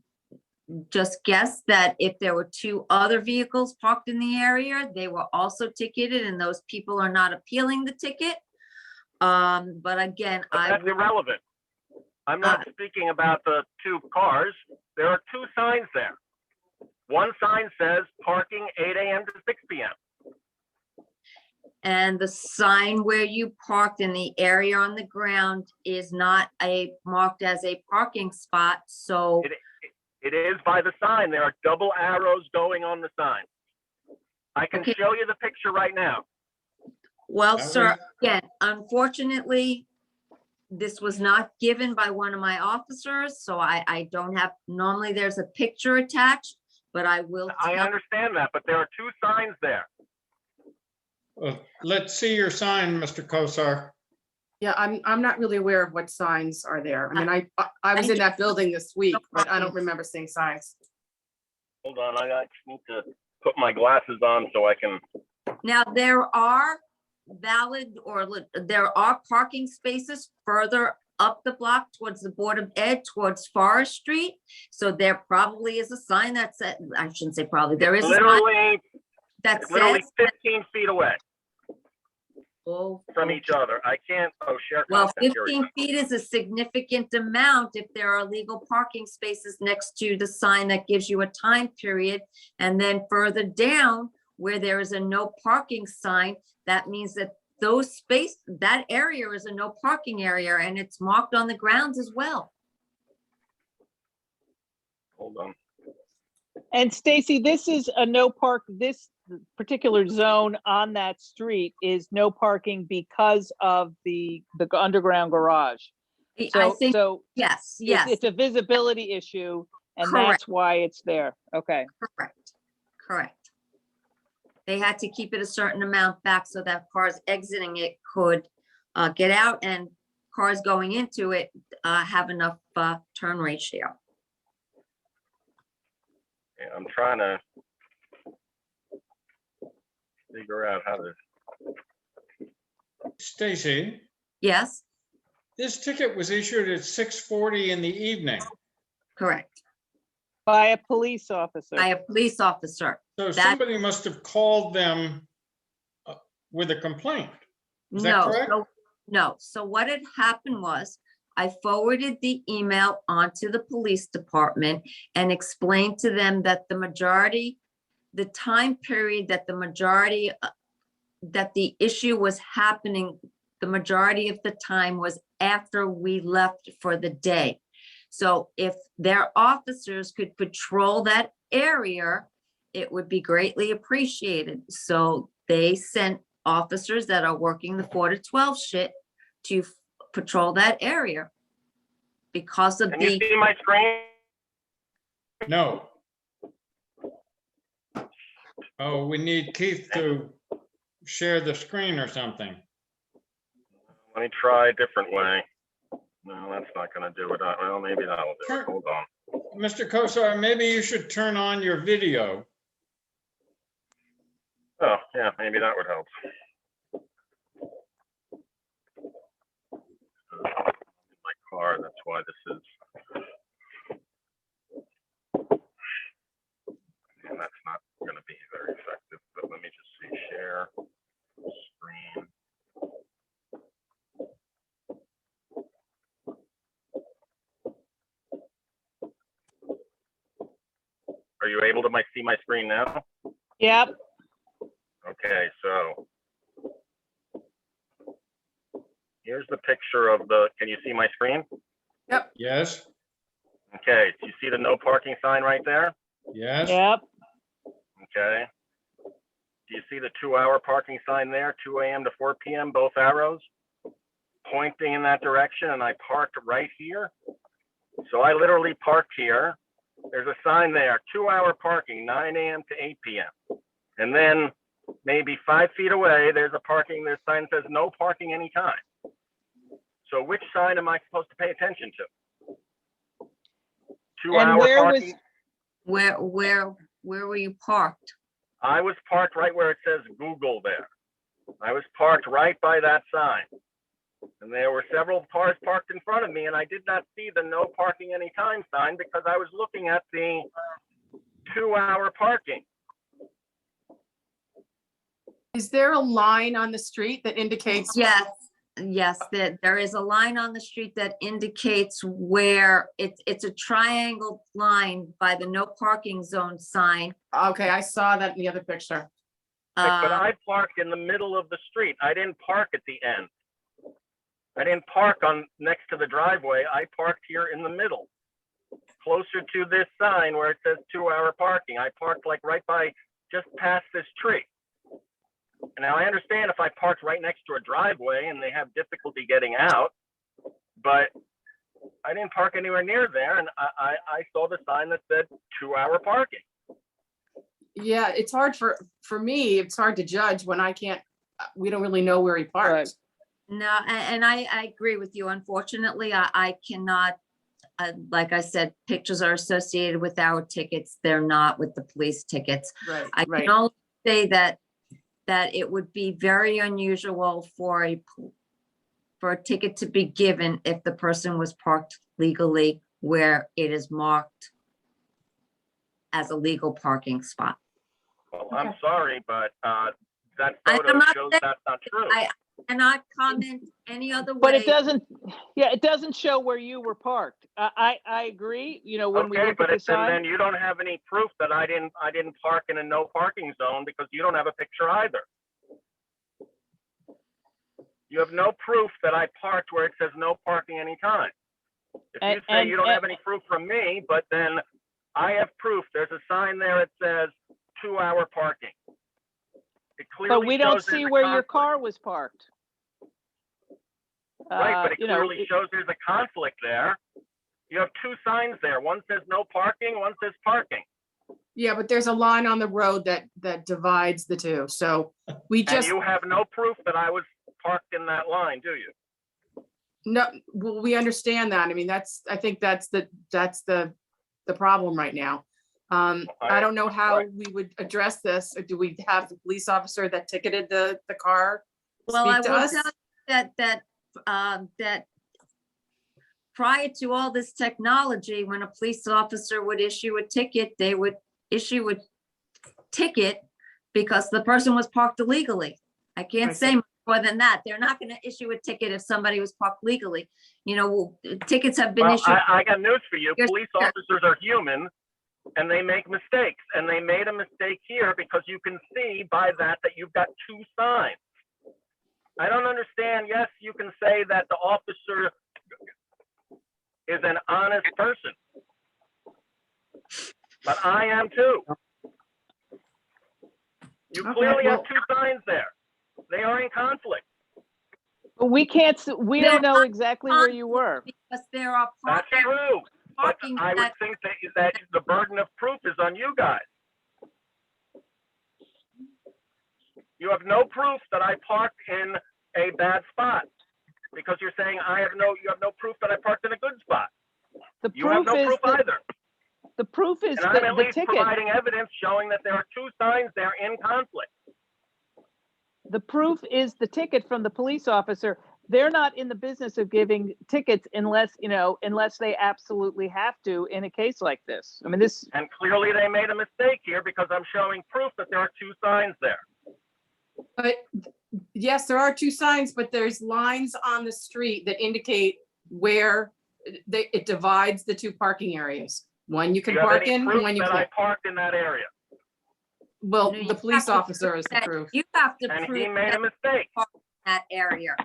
just guess that if there were two other vehicles parked in the area, they were also ticketed and those people are not appealing the ticket. But again, But I that's irrelevant. I'm not speaking about the two cars. There are two signs there. One sign says parking 8 a.m. to 6 p.m. And the sign where you parked in the area on the ground is not marked as a parking spot, so. It is by the sign. There are double arrows going on the sign. I can Okay. show you the picture right now. Well, That sir, way- again, unfortunately, this was not given by one of my officers, so I don't have, normally there's a picture attached, but I will. I tell- understand that, but there are two signs there. Let's see your sign, Mr. Kosar. Yeah, I'm not really aware of what signs are there. I mean, I was in that building this week, but I don't remember seeing signs. Hold on, I need to put my glasses on so I can. Now, there are there are parking spaces further up the block towards the Board of Ed, towards Forest Street. So there probably is a sign that said, I shouldn't say probably, there is a sign Literally, that literally says. 15 feet away Oh, from oh. each other. I can't, share Well, content. Here we 15 go. feet is a significant amount if there are legal parking spaces next to the sign that gives you a time period. And then further down where there is a no parking sign, that means that that area is a no parking area and it's marked on the grounds as well. Hold on. And Stacy, this is a no park, this particular zone on that street is no parking because of the underground garage. I So, think, so yes, it's, yes, it's a visibility issue and Correct. that's why it's there. Okay. correct. They had to keep it a certain amount back so that cars exiting it could get out and cars going into it have enough turn ratio. Yeah, I'm trying to figure out how to. Stacy, Yes, this ticket was issued at 6:40 in the evening. correct. By a police officer. By a police officer. So That- somebody must have called them with a complaint. Is that No, correct? no. So what had happened was I forwarded the email onto the police department and explained to them that the time period that that the issue was happening, the majority of the time was after we left for the day. So if their officers could patrol that area, it would be greatly appreciated. So they sent officers that are working the 4 to 12 shift to patrol that area. Because of Can you the, see my screen? No. Oh, we need Keith to share the screen or something. Let me try a different way. No, that's not gonna do it. Well, maybe that'll do it. Hold on. Mr. Kosar, maybe you should turn on your video. Oh, yeah, maybe that would help. My car, that's why this is. And that's not gonna be very effective, but let me just see, share screen. Are you able to see my screen now? Yep. Okay, so Here's the picture of the, can you see my screen? Yes, Okay, do you see the no parking sign right there? yes. Yep, Okay. Do you see the 2-hour parking sign there, 2 a.m. to 4 p.m., both arrows pointing in that direction? And I parked right here. So I literally parked here. There's a sign there, 2-hour parking, 9 a.m. to 8 p.m. And then maybe 5 feet away, there's a sign that says no parking anytime. So which sign am I supposed to pay attention to? and 2-hour where was, parking? Where were you parked? I was parked right where it says Google there. I was parked right by that sign. And there were several cars parked in front of me, and I did not see the no parking anytime sign because I was looking at the 2-hour parking. Is there a line on the street that indicates? Yes, there is a line on the street that indicates where it's a triangle line by the no parking zone sign. Okay, I saw that in the other picture. But Uh, I parked in the middle of the street. I didn't park at the end. I didn't park next to the driveway. I parked here in the middle, closer to this sign where it says 2-hour parking. I parked like right by, just past this tree. Now, I understand if I parked right next to a driveway and they have difficulty getting out, but I didn't park anywhere near there, and I saw the sign that said 2-hour parking. Yeah, it's hard for me, it's hard to judge when I can't, we don't really know where he parked. No, and I agree with you. Unfortunately, I cannot, like I said, pictures are associated with our tickets. They're not with the police tickets. Right, I right. can only say that it would be very unusual for a ticket to be given if the person was parked legally where it is marked as a legal parking spot. Well, I'm Okay. sorry, but that I'm photo not shows saying- that's not true. I cannot comment any other way. but it doesn't, yeah, it doesn't show where you were parked. I agree, you know, when we Okay, look at but the it's, and sign. then you don't have any proof that I didn't park in a no parking zone because you don't have a picture either. You have no proof that I parked where it says no parking anytime. If you say you don't have any proof from me, but then I have proof. There's a sign there that says 2-hour parking. It clearly But we don't shows there's see a where your conflict. car was parked. Right, but it You know, clearly shows there's a conflict there. You have 2 signs there. One says no parking, one says parking. Yeah, but there's a line on the road that divides the two, so we And just, you have no proof that I was parked in that line, do you? no, well, we understand that. I mean, I think that's the problem right now. I don't know how Right. we would address this. Or do we have the police officer that ticketed the car Well, I speak to will us? tell you that prior to all this technology, when a police officer would issue a ticket, they would issue a ticket because the person was parked illegally. I can't I say more than that. They're not going to issue a ticket if somebody was parked legally. You know, tickets have been Well, issued. I got news for you. You're- Police officers are human and they make mistakes. And they made a mistake here because you can see by that you've got 2 signs. I don't understand. Yes, you can say that the officer is an honest person. But I am too. You Okay, clearly have well- 2 signs there. They are in conflict. But we can't, we They're don't know not exactly where you were. Because there are That's true. But parking I would that, think that the burden of proof is on you guys. You have no proof that I parked in a bad spot because you're saying you have no proof that I parked in a good spot. The You have proof no is, proof either. the proof is And I'm at the least ticket. providing evidence showing that there are 2 signs there in conflict. The proof is the ticket from the police officer. They're not in the business of giving tickets unless they absolutely have to in a case like this. I mean, this, And clearly they made a mistake here because I'm showing proof that there are 2 signs there. But yes, there are 2 signs, but there's lines on the street that indicate where it divides the 2 parking areas. One you Do can you have park any in, and proof one you that I can't. parked in that area? Well, No, you the police have to officer is the that proof. you have to And he prove made a that mistake. that area.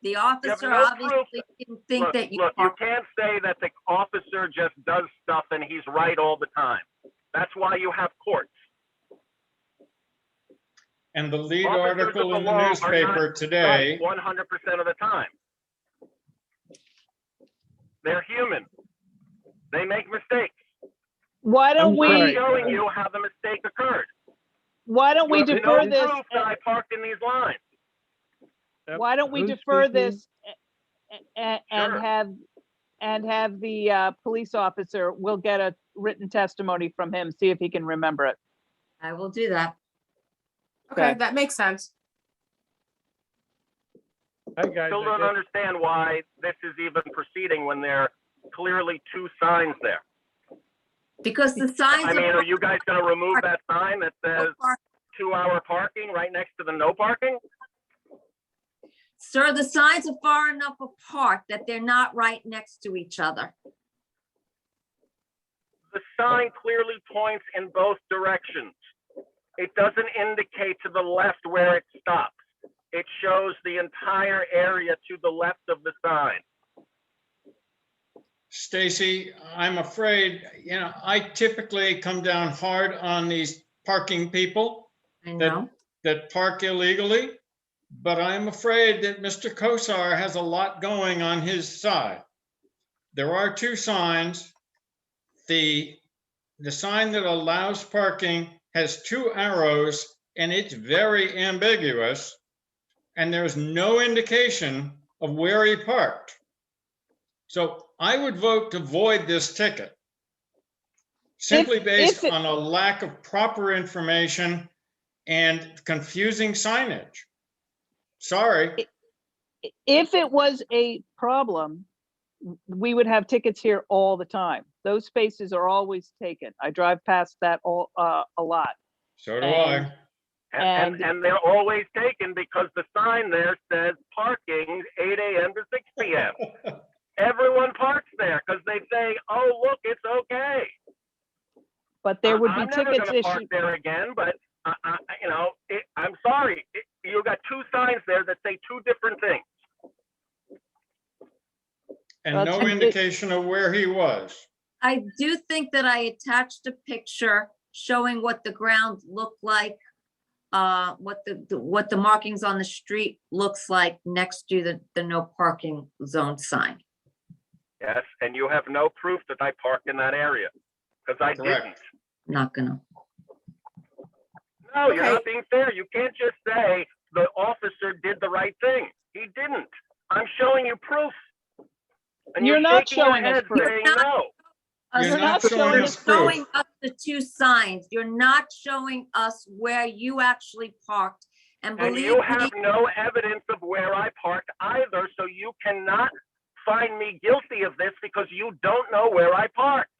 The officer no obviously didn't think Look, that you look, you parked. can't say that the officer just does stuff and he's right all the time. That's why you have courts. And the lead Officers of article the in the law are newspaper not today, right 100% of the time. They're human. They make mistakes. Why don't I'm we, I'm sorry. showing you how the mistake occurred. why don't we You have defer no this? proof that I parked in these lines. Why don't we Who's defer speaking? this and Sure. have the police officer, we'll get a written testimony from him, see if he can remember it. I will do that. Okay, Okay. that makes sense. Hi, guys. Still don't understand why this is even proceeding when there are clearly two signs there. Because the signs I mean, are are you guys gonna remove that sign that says 2-hour parking right next to the no parking? Sir, the signs are far enough apart that they're not right next to each other. The sign clearly points in both directions. It doesn't indicate to the left where it stops. It shows the entire area to the left of the sign. Stacy, I'm afraid, I typically come down hard on these parking people I know. that park illegally, but I'm afraid that Mr. Kosar has a lot going on his side. There are two signs. The sign that allows parking has two arrows and it's very ambiguous. And there's no indication of where he parked. So I would vote to void this ticket. Simply based it- on a lack of proper information and confusing signage. Sorry. If it was a problem, we would have tickets here all the time. Those spaces are always taken. I drive past that a lot. So do And- I. And they're always taken because the sign there says parking 8 a.m. to 6 p.m. Everyone parks there because they say, oh, look, it's okay. But there would be I'm never tickets gonna park issued. there again, but I'm sorry. You got two signs there that say two different things. And Well, no it's- indication of where he was. I do think that I attached a picture showing what the ground looked like, what the markings on the street looks like next to the no parking zone sign. Yes, and you have no proof that I parked in that area because I Correct. didn't. Not gonna. No, you're Okay. not being fair. You can't just say the officer did the right thing. He didn't. I'm showing you proof. And You're not shaking your showing us head proof. saying no. You're not You're showing us proof. showing us the two signs. You're not showing us where you actually parked. And And believe you me, have no evidence of where I parked either, so you cannot find me guilty of this because you don't know where I parked.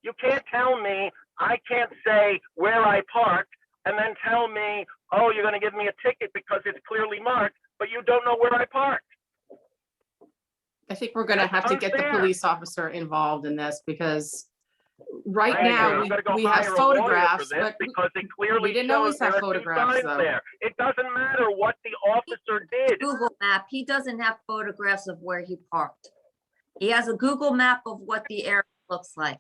You can't tell me, I can't say where I parked and then tell me, oh, you're gonna give me a ticket because it's clearly marked, but you don't know where I parked. I think we're gonna have to get the Unfair. police officer involved in this because right I agree. now I'm gonna go we have hire a lawyer for photographs, this but because it clearly didn't shows always there have are two photographs, signs though. there. It doesn't matter what the officer did. Google map, he doesn't have photographs of where he parked. He has a Google map of what the area looks like.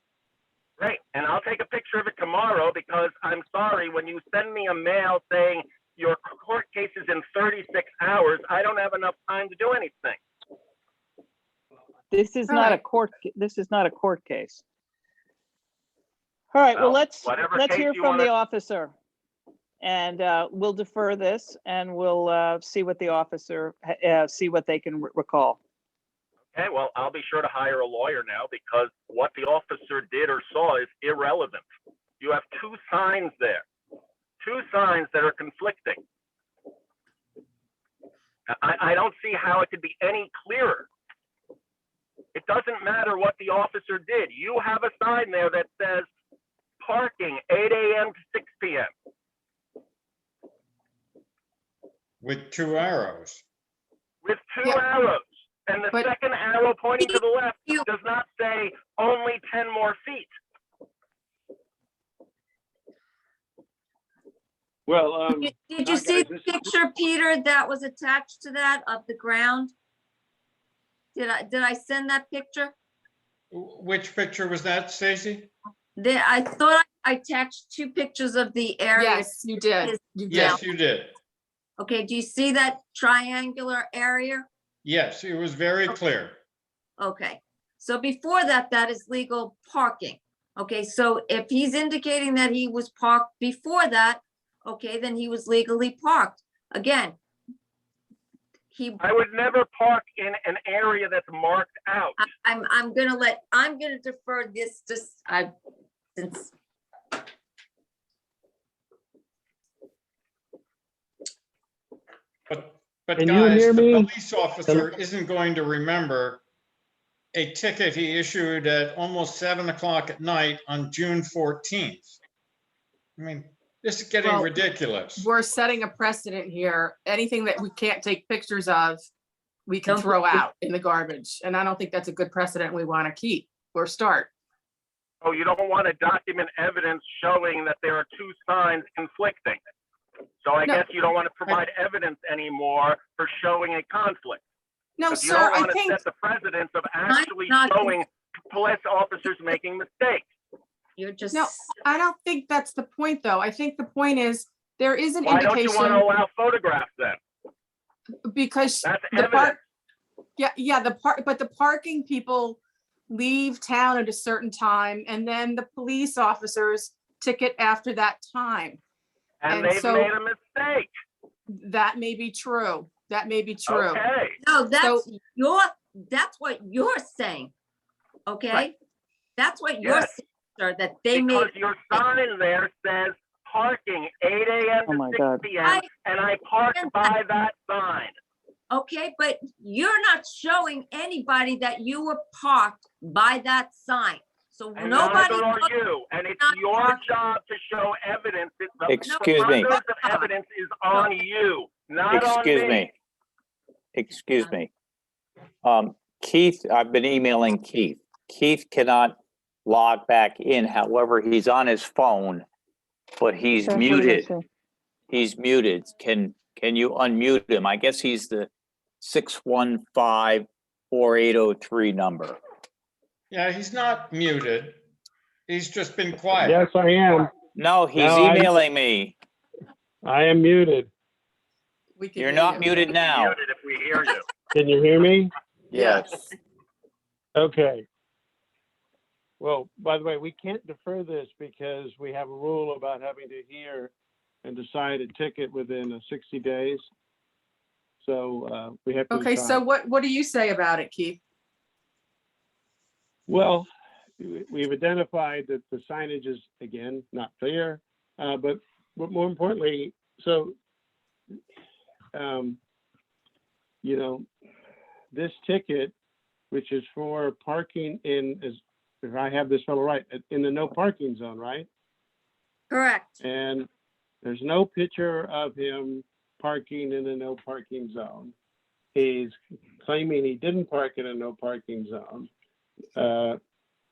Right, and I'll take a picture of it tomorrow because I'm sorry, when you send me a mail saying your court case is in 36 hours, I don't have enough time to do anything. This is All not a right. court, this is not a court case. All right, well, Well, let's whatever hear case you from the wanna- officer. And we'll defer this and we'll see what the officer, see what they can recall. Okay, well, I'll be sure to hire a lawyer now because what the officer did or saw is irrelevant. You have two signs there, two signs that are conflicting. I don't see how it could be any clearer. It doesn't matter what the officer did. You have a sign there that says parking 8 a.m. to 6 p.m. With two arrows. with two Yeah. arrows. And the But- second arrow pointing to the left You- does not say only 10 more feet. Well, Did hi, you see guys. the This- picture, Peter, that was attached to that of the ground? Did I send that picture? Which picture was that, Stacy? I thought I attached two pictures of the area. Yes, you did. You did. Yes, you did. Okay, do you see that triangular area? Yes, it was very clear. Okay, so before that, that is legal parking. Okay, so if he's indicating that he was parked before that, okay, then he was legally parked. Again, I would never park in an area that's marked out. I'm gonna defer this to, since, But Can you guys, hear the me? police officer isn't going to remember a ticket he issued at almost 7 o'clock at night on June 14th. I mean, this is getting Well, ridiculous. We're setting a precedent here. Anything that we can't take pictures of, we can Don't- throw out in the garbage. And I don't think that's a good precedent we want to keep or start. Oh, you don't want to document evidence showing that there are two signs conflicting. So I No. guess you don't want to provide evidence anymore for showing a conflict. No, Because you sir, don't I want to think, set the precedence of actually not- showing police officers making mistakes. you're just. No, I don't think that's the point, though. I think the point is there is an Why don't you want to indication allow photographs then? because That's the evidence. park, yeah, but the parking people leave town at a certain time and then the police officers ticket after that time. And And they've so- made a mistake. That may be true. That may be true. Okay. No, So- that's what you're saying. Okay? Right. That's what you're Yes. saying, sir, that they made. Because your sign there says parking 8 a.m. Oh my to God. 6 p.m. and I parked by that sign. Okay, but you're not showing anybody that you were parked by that sign. So And nobody. neither are you. And it's not your parking. job to show evidence. The Excuse me. preponderance of evidence is on you, not on Excuse me. me. Excuse me. Keith, I've been emailing Keith. Keith cannot log back in. However, he's on his phone, but he's That's what it muted. is, yeah. He's muted. Can you unmute him? I guess he's the 615-4803 number. Yeah, he's not muted. He's just been quiet. Yes, I am. No, he's No, I- emailing me. I am muted. We can You're hear not you. muted now. Muted if we hear you. Can you hear me? Yes. Okay. Well, by the way, we can't defer this because we have a rule about having to hear and decide a ticket within 60 days. So we have to. Okay, so decide. what do you say about it, Keith? Well, we've identified that the signage is, again, not clear, but more importantly, so, you know, this ticket, which is for parking if I have this fellow right, in the no parking zone, right? Correct. And there's no picture of him parking in the no parking zone. He's claiming he didn't park in a no parking zone.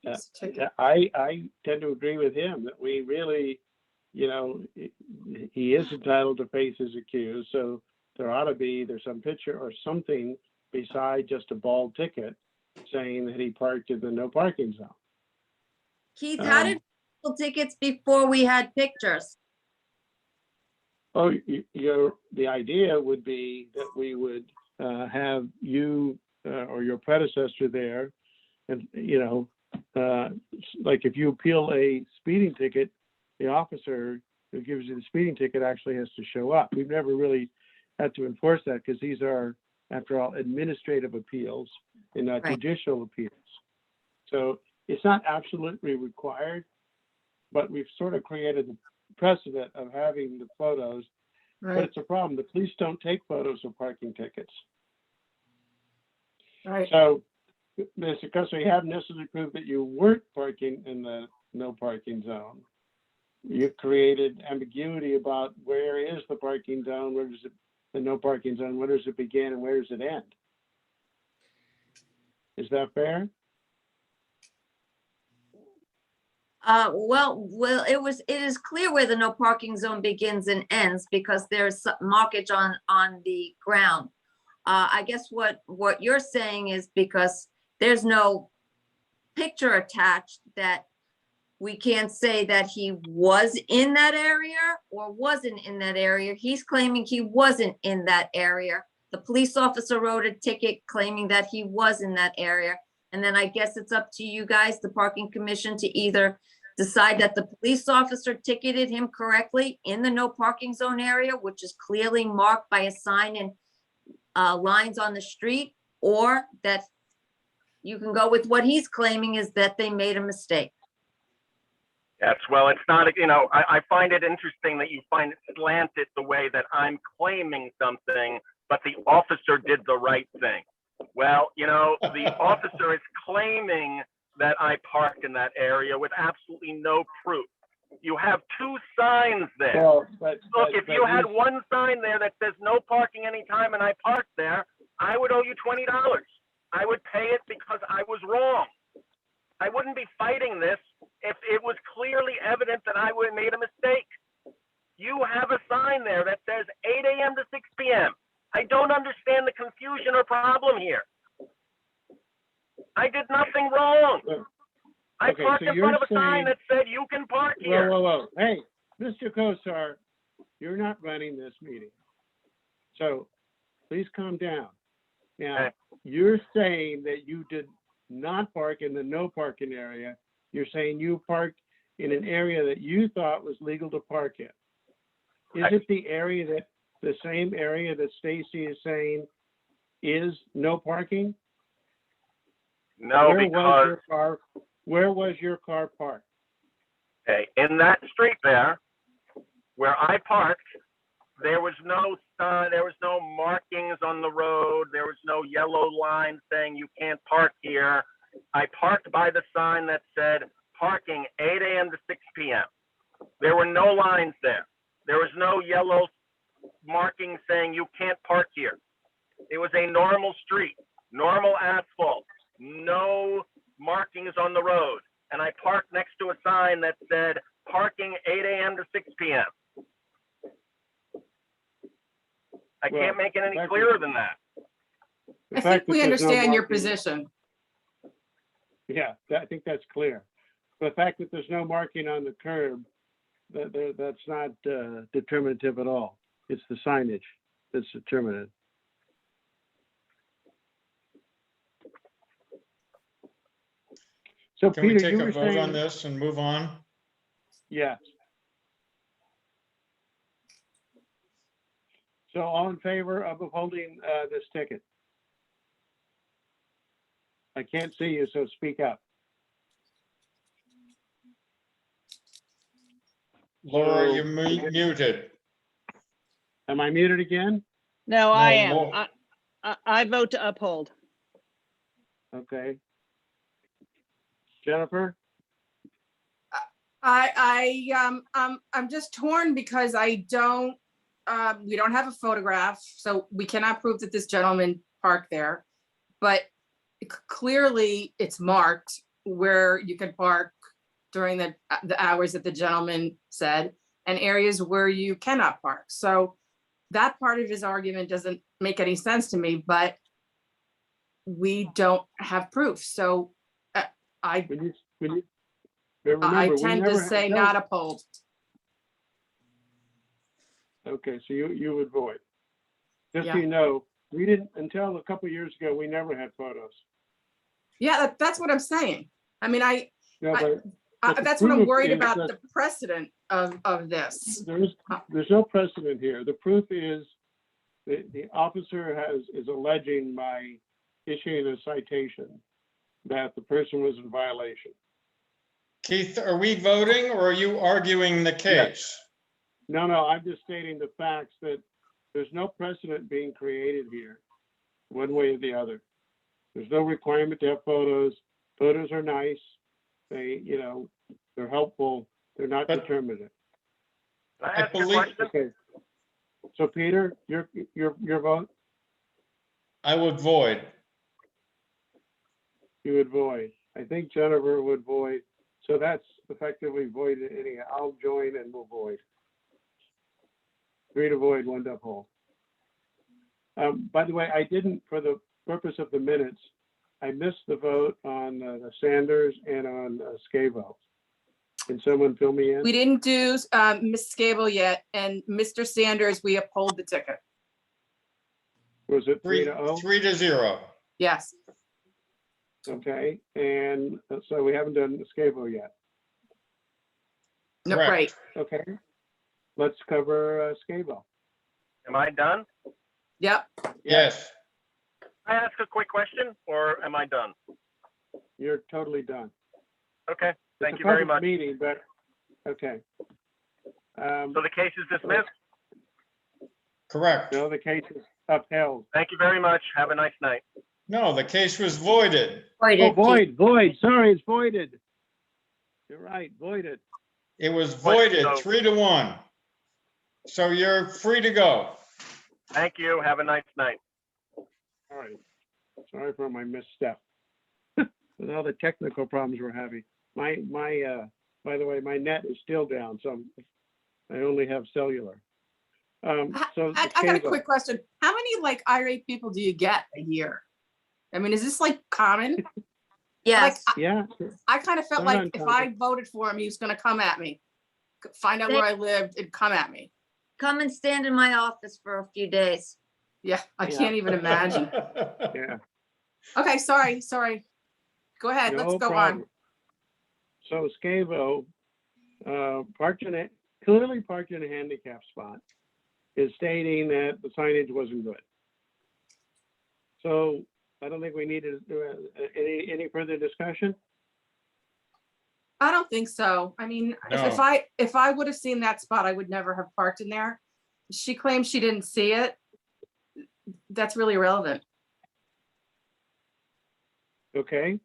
It's a ticket. I tend to agree with him that we really, you know, he is entitled to face his accused. So there ought to be either some picture or something beside just a bald ticket saying that he parked in the no parking zone. Keith, how did people tickets before we had pictures? Oh, the idea would be that we would have you or your predecessor there, and you know, like if you appeal a speeding ticket, the officer who gives you the speeding ticket actually has to show up. We've never really had to enforce that because these are, after all, administrative appeals and not Right. judicial appeals. So it's not absolutely required, but we've sort of created the precedent of having the photos. But Right, it's a problem. The police don't take photos of parking tickets. right. So, Mr. Custer, you haven't necessarily proved that you weren't parking in the no parking zone. You've created ambiguity about where is the parking zone, where does it, the no parking zone, where does it begin and where does it end? Is that fair? Well, it is clear where the no parking zone begins and ends because there's some markage on the ground. I guess what you're saying is because there's no picture attached, that we can't say that he was in that area or wasn't in that area. He's claiming he wasn't in that area. The police officer wrote a ticket claiming that he was in that area. And then I guess it's up to you guys, the parking commission, to either decide that the police officer ticketed him correctly in the no parking zone area, which is clearly marked by a sign and lines on the street, or that you can go with what he's claiming is that they made a mistake. Yes, well, it's not, I find it interesting that you find it slanted the way that I'm claiming something, but the officer did the right thing. Well, the officer is claiming that I parked in that area with absolutely no proof. You have two signs there. Well, Look, if you had one sign there that says no parking anytime and I parked there, I would owe you $20. I would pay it because I was wrong. I wouldn't be fighting this if it was clearly evident that I would have made a mistake. You have a sign there that says 8 a.m. to 6 p.m. I don't understand the confusion or problem here. I did nothing wrong. I Okay, parked so in front of you're a sign saying- that said you can park here. Whoa. Hey, Mr. Kosar, you're not running this meeting. So please calm down. Now, Okay. you're saying that you did not park in the no parking area. You're saying you parked in an area that you thought was legal to park in. Is Right. it the same area that Stacy is saying is no parking? No, Where was your car parked? okay, in that street there, where I parked, there was no markings on the road. There was no yellow line saying you can't park here. I parked by the sign that said parking 8 a.m. to 6 p.m. There were no lines there. There was no yellow marking saying you can't park here. It was a normal street, normal asphalt, no markings on the road. And I parked next to a sign that said parking 8 a.m. to 6 p.m. I can't make it any clearer than that. The I fact think we that there's no understand your marking- position. Yeah, I think that's clear. The fact that there's no marking on the curb, that's not determinative at all. It's the signage that's determinative. So Can we Peter, take you a were vote on saying, this and move on? yes. So all in favor of upholding this ticket? I can't see you, so speak up. Laura, So- you're muted. Am I muted again? No, I No, am. Laura- I vote to uphold. Okay. Jennifer? I'm just torn because we don't have a photograph, so we cannot prove that this gentleman parked there. But clearly it's marked where you can park during the hours that the gentleman said, and areas where you cannot park. So that part of his argument doesn't make any sense to me, but we don't have proof. So I When you, but remember, I we tend to never had- say no, not uphold. Okay, so you would void. Just so Yeah. you know, we didn't, until a couple years ago, we never had photos. Yeah, that's what I'm saying. I mean, No, I- but but the that's what I'm proof worried is about, that the precedent of this. there's no precedent here. The proof is the officer is alleging by issuing a citation that the person was in violation. Keith, are we voting or are you arguing the case? No, I'm just stating the facts that there's no precedent being created here, one way or the other. There's no requirement to have photos. Photos are nice. They, they're helpful. They're not But- determinative. Can I I ask you a believe- question? Okay. So Peter, your vote, I would void. you would void. I think Jennifer would void. So that's effectively voided anyhow. I'll join and we'll void. 3 to void, 1 to uphold. By the way, I didn't, for the purpose of the minutes, I missed the vote on the Sanders and on Scavo. Can someone fill me in? We didn't do Ms. Scable yet, and Mr. Sanders, we uphold the ticket. Was it 3 Three, to 0? 3-0. Yes. Okay, and so we haven't done Scavo yet. No, Correct. right. Okay, let's cover Scavo. Am I done? Yep. Yes. I ask a quick question, or am I done? You're totally done. Okay, It's thank a you very public much. Meeting, but, okay. So the case is dismissed? Correct. No, the case is upheld. Thank you very much. Have a nice night. No, the case was voided. Oh, void, sorry, it's voided. You're right, voided. It was Voided, voided so- 3-1. So you're free to go. Thank you. Have a nice night. All right. Sorry for my misstep. With all the technical problems we're having. By the way, my net is still down, so I only have cellular. So I got a Scavo. quick question. How many like irate people do you get a year? I mean, is this like common? Yes, Yeah, I kind of felt Not like if I uncommon. voted for him, he was gonna come at me. Find out where I lived and come at me. come and stand in my office for a few days. Yeah, I Yeah. can't even imagine. yeah. Okay, sorry. Go ahead, let's No go problem. on. So Scavo, clearly parked in a handicap spot, is stating that the signage wasn't good. So I don't think we need to do any further discussion. I don't think so. I mean, if No. if I would have seen that spot, I would never have parked in there. She claims she didn't see it. That's really irrelevant. Okay,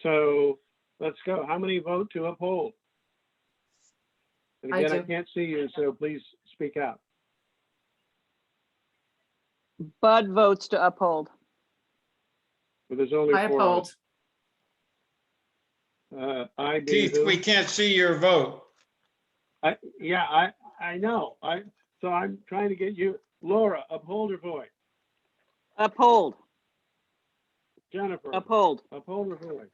so let's go. How many vote to uphold? And I again, I do. can't see you, so please speak out. Bud votes to uphold. But there's only I 4 of uphold. us. I being Keith, who? we can't see your vote. Yeah, I know. So I'm trying to get you, Laura, uphold or void? Uphold, Jennifer, uphold. uphold or void?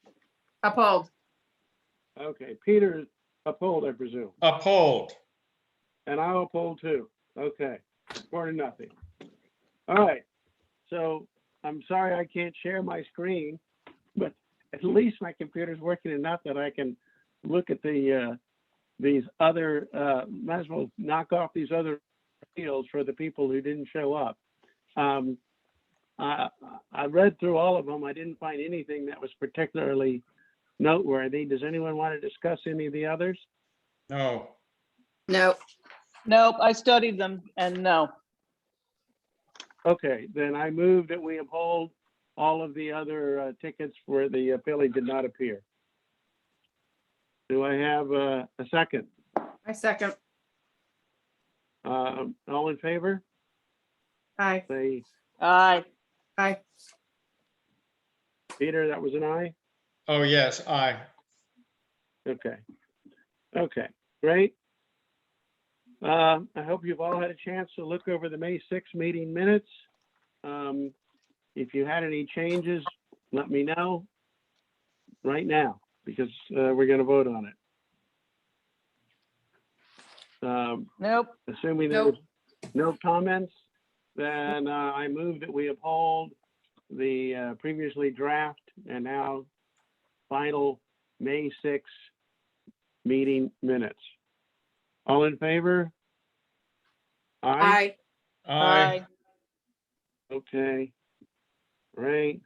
Uphold. Okay, Peter, uphold, I presume. Uphold. And I'll uphold too. Okay, 4-0. All right, so I'm sorry I can't share my screen, but at least my computer's working enough that I can look at these other, might as well knock off these other appeals for the people who didn't show up. I read through all of them. I didn't find anything that was particularly noteworthy. Does anyone want to discuss any of the others? No. No. Nope, I studied them and no. Okay, then I move that we uphold all of the other tickets where the appellee did not appear. Do I have a second? I second. All in favor? Aye. Say, Aye. Aye. Peter, that was an aye? Oh, yes, aye. Okay. Okay, great. I hope you've all had a chance to look over the May 6th meeting minutes. If you had any changes, let me know right now, because we're going to vote on it. Nope. Assuming there's no comments, then I move that we uphold the previously draft and now final May 6th meeting minutes. All in favor? Aye. Aye. Aye. Okay. Right.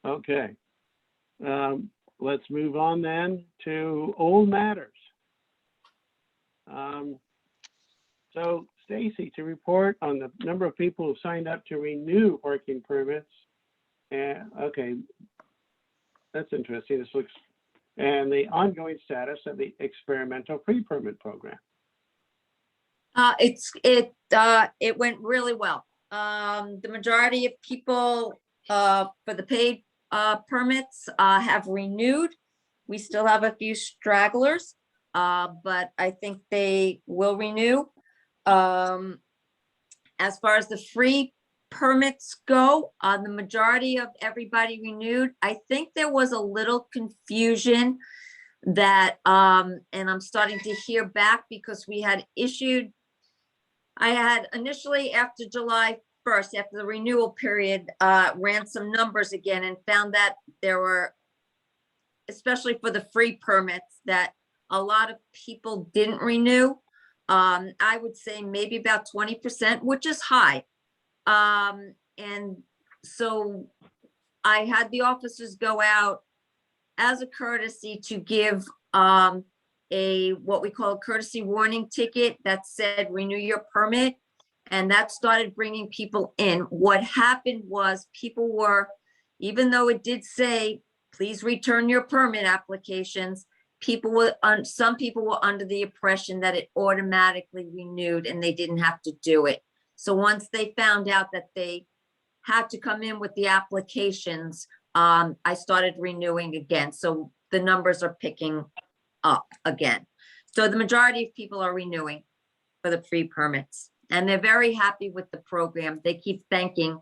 Okay. Let's move on then to old matters. So Stacy, to report on the number of people who signed up to renew parking permits. And okay, that's interesting. This looks, and the ongoing status of the experimental pre-permit program. It went really well. The majority of people for the paid permits have renewed. We still have a few stragglers, but I think they will renew. as far as the free permits go, the majority of everybody renewed. I think there was a little confusion that, and I'm starting to hear back because we had issued, I had initially after July 1st, after the renewal period, ran some numbers again and found that there were, especially for the free permits, that a lot of people didn't renew. I would say maybe about 20%, which is high. And so I had the officers go out as a courtesy to give what we call a courtesy warning ticket that said renew your permit. And that started bringing people in. What happened was people were, even though it did say, please return your permit applications, some people were under the impression that it automatically renewed and they didn't have to do it. So once they found out that they had to come in with the applications, I started renewing again. So the numbers are picking up again. So the majority of people are renewing for the free permits. And they're very happy with the program. They keep thanking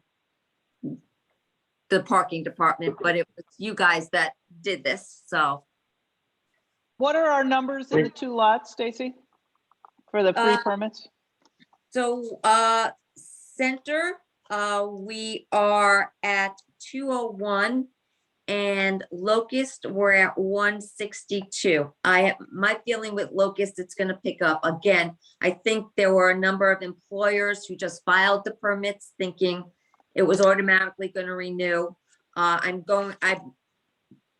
the parking department, but it was you guys that did this, so. What are our numbers in the 2 lots, Stacy? For the free permits? So, center, we are at 201 and Locust, we're at 162. My feeling with Locust, it's gonna pick up. Again, I think there were a number of employers who just filed the permits thinking it was automatically gonna renew. I'm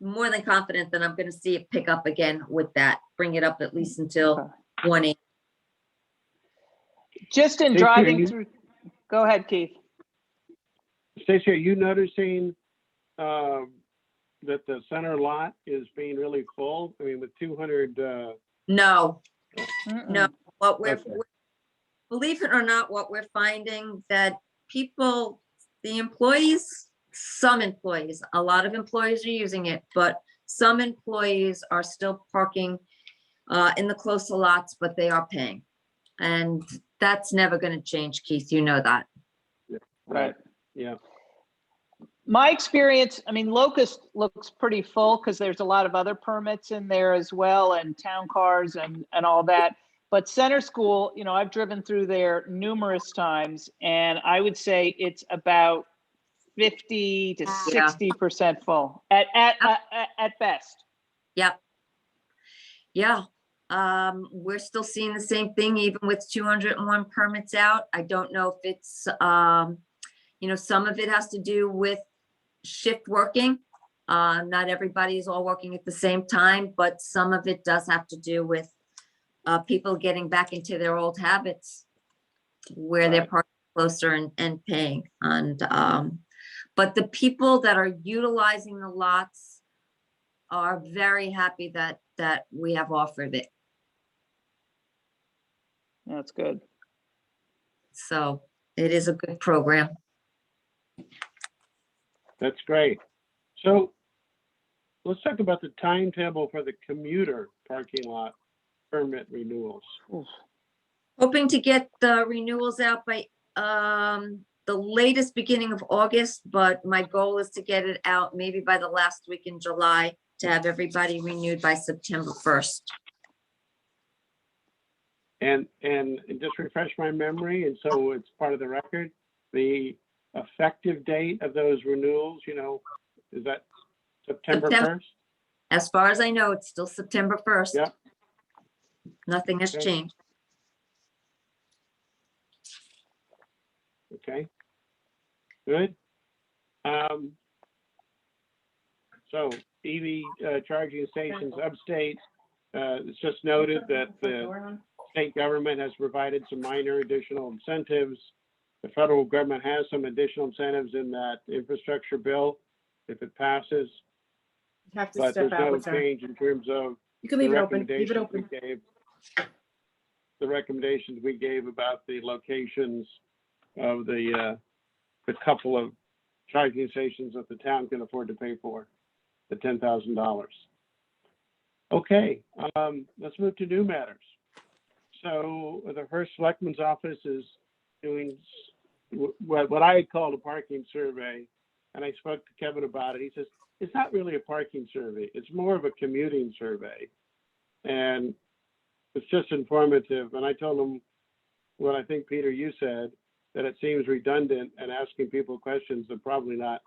more than confident that I'm gonna see it pick up again with that, bring it up at least until 180. Just in Stacey, driving through, go ahead, Keith. Stacey, are you noticing that the center lot is being really full? I mean, with 200, No, Mm-mm. no, Okay. believe it or not, what we're finding that people, the employees, some employees, a lot of employees are using it, but some employees are still parking in the closer lots, but they are paying. And that's never gonna change, Keith, you know that. Right, yeah. My experience, I mean, Locust looks pretty full because there's a lot of other permits in there as well, and town cars and all that. But Center School, you know, I've driven through there numerous times, and I would say it's about 50 to 60% full at best. Yep. Yeah, we're still seeing the same thing, even with 201 permits out. I don't know if it's, you know, some of it has to do with shift working. Not everybody is all working at the same time, but some of it does have to do with people getting back into their old habits where they're Right. parking closer and paying. And, but the people that are utilizing the lots are very happy that we have offered it. That's good. So it is a good program. That's great. So let's talk about the timetable for the commuter parking lot permit renewals. Hoping to get the renewals out by the latest beginning of August, but my goal is to get it out maybe by the last week in July to have everybody renewed by September 1st. And just refresh my memory, and so it's part of the record, the effective date of those renewals, you know, is that September September. 1st? As far as I know, it's still September 1st. Yeah. Nothing has Okay. changed. Okay. Good. So EV charging stations upstate, it's just noted that the state government has provided some minor additional incentives. The federal government has some additional incentives in that infrastructure bill if it passes, You have to but step there's out no with her. change in terms of You can the leave it open, leave it recommendations we open. gave. The recommendations we gave about the locations of the couple of charging stations that the town can afford to pay for, the $10,000. Okay, let's move to new matters. So the first selectman's office is doing what I had called a parking survey, and I spoke to Kevin about it. He says, it's not really a parking survey. It's more of a commuting survey. And it's just informative. And I told him what I think, Peter, you said, that it seems redundant and asking people questions they're probably not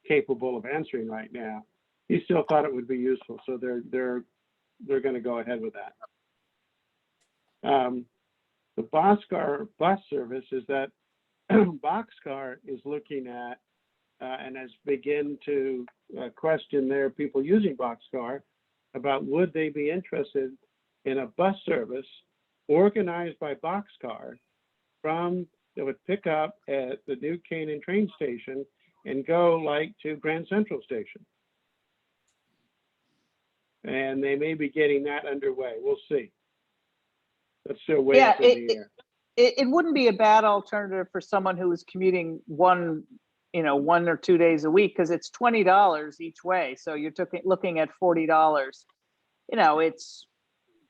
capable of answering right now. He still thought it would be useful, so they're going to go ahead with that. The Boxcar bus service is that Boxcar is looking at and has begun to question their people using Boxcar about would they be interested in a bus service organized by Boxcar that would pick up at the New Canaan train station and go like to Grand Central Station. And they may be getting that underway. We'll see. That's still way Yeah, up in the air. it wouldn't be a bad alternative for someone who is commuting 1 or 2 days a week, because it's $20 each way. So you're looking at $40.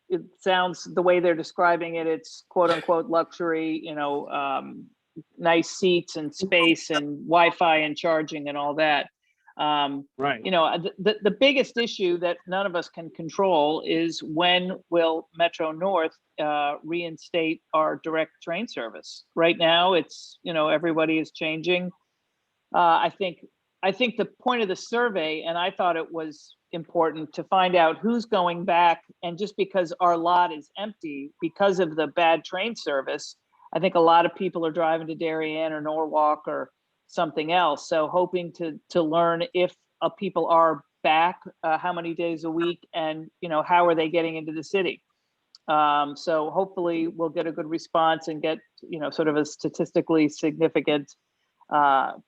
It sounds, the way they're describing it, it's quote unquote luxury, nice seats and space and Wi-Fi and charging and all that. Right. The biggest issue that none of us can control is when will Metro North reinstate our direct train service. Right now, it's, everybody is changing. I think the point of the survey, and I thought it was important to find out who's going back, and just because our lot is empty because of the bad train service, I think a lot of people are driving to Darien or Norwalk or something else. So hoping to learn if people are back, how many days a week, and how are they getting into the city. So hopefully we'll get a good response and get sort of a statistically significant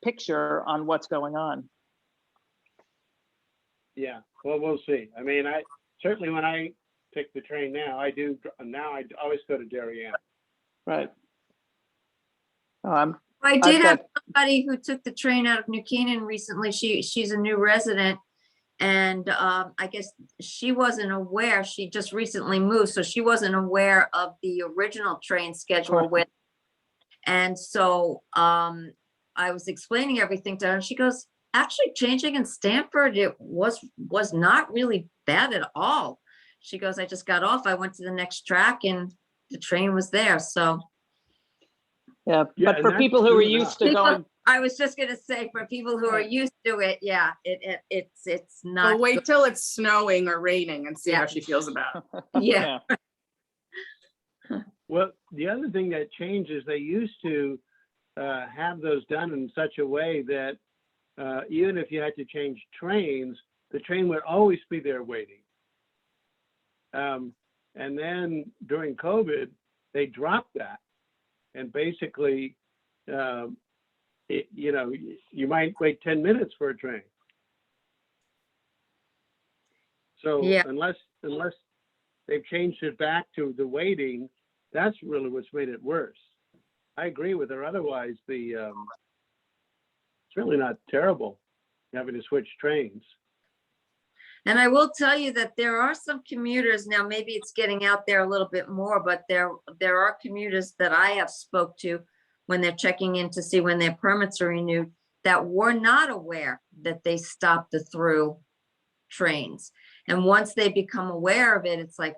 picture on what's going on. Yeah, well, we'll see. I mean, I certainly, when I take the train now, I always go to Darien. Right. I did have somebody who took the train out of New Canaan recently. She's a new resident, and I guess she wasn't aware. She just recently moved, so she wasn't aware of the original train schedule. And so I was explaining everything to her, and she goes, "Actually, changing in Stamford, it was not really bad at all." She goes, "I just got off. I went to the next track, and the train was there." So. Yeah, Yeah, but for and people that's who are true used to going, I was just gonna say, for people who are used to it, yeah, it's not. But wait till it's snowing or raining and see Yeah. how she feels about it. Yeah. Well, the other thing that changed is they used to have those done in such a way that even if you had to change trains, the train would always be there waiting. And then during COVID, they dropped that. And basically, you might wait 10 minutes for a train. So Yeah. unless they've changed it back to the waiting, that's really what's made it worse. I agree with her. Otherwise, it's really not terrible having to switch trains. And I will tell you that there are some commuters now, maybe it's getting out there a little bit more, but there are commuters that I have spoke to when they're checking in to see when their permits are renewed, that were not aware that they stopped the through trains. And once they become aware of it, it's like,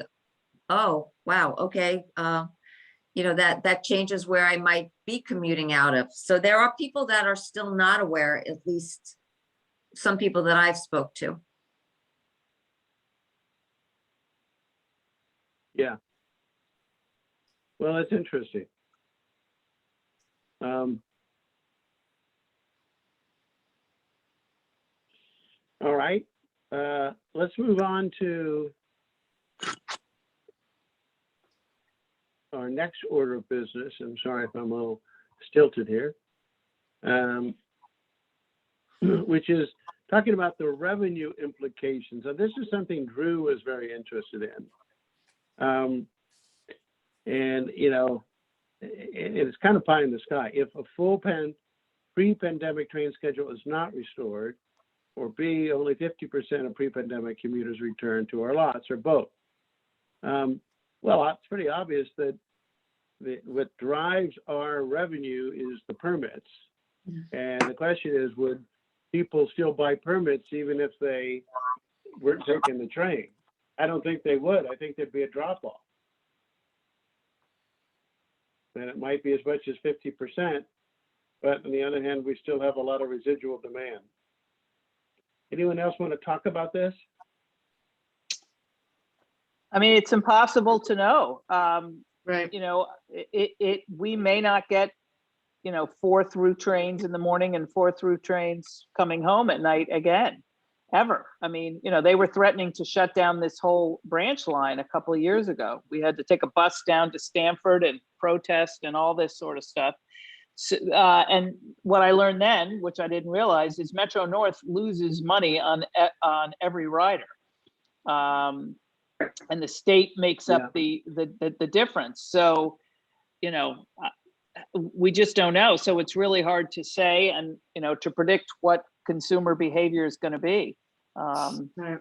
oh, wow, okay. That changes where I might be commuting out of. So there are people that are still not aware, at least some people that I've spoke to. Yeah. Well, that's interesting. All right. Let's move on to our next order of business. I'm sorry if I'm a little stilted here. Which is talking about the revenue implications. And this is something Drew was very interested in. It's kind of pie in the sky. If a full pre-pandemic train schedule is not restored, or B, only 50% of pre-pandemic commuters return to our lots, or both. Well, it's pretty obvious that what drives our revenue is the permits. And the question is, would people still buy permits even if they weren't taking the train? I don't think they would. I think there'd be a drop off. And it might be as much as 50%, but on the other hand, we still have a lot of residual demand. Anyone else want to talk about this? I mean, it's impossible to know. Right. You know, we may not get, you know, 4 through trains in the morning and 4 through trains coming home at night again, ever. I mean, you know, they were threatening to shut down this whole branch line a couple of years ago. We had to take a bus down to Stamford and protest and all this sort of stuff. So, and what I learned then, which I didn't realize, is Metro North loses money on every rider. And the state makes up the difference. So, you know, we just don't know. So it's really hard to say and, you know, to predict what consumer behavior is going to be. Right.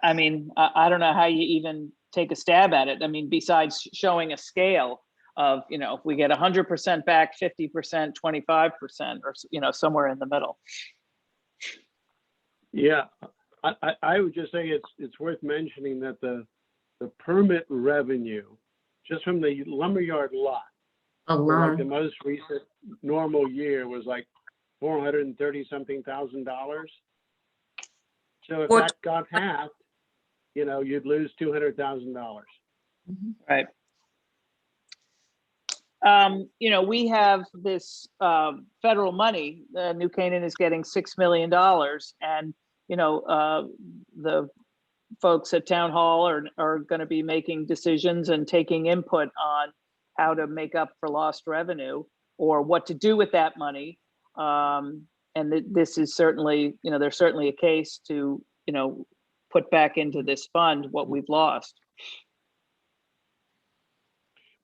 I mean, I don't know how you even take a stab at it. I mean, besides showing a scale of, you know, if we get 100% back, 50%, 25%, or, you know, somewhere in the middle. Yeah, I would just say it's worth mentioning that the permit revenue, just from the lumberyard lot, like the most recent normal year was like $430-something thousand. So if that got halved, you know, you'd lose $200,000. Right. You know, we have this federal money. New Canaan is getting $6 million, and you know, the folks at Town Hall are going to be making decisions and taking input on how to make up for lost revenue or what to do with that money. And this is certainly, you know, there's certainly a case to, you know, put back into this fund what we've lost.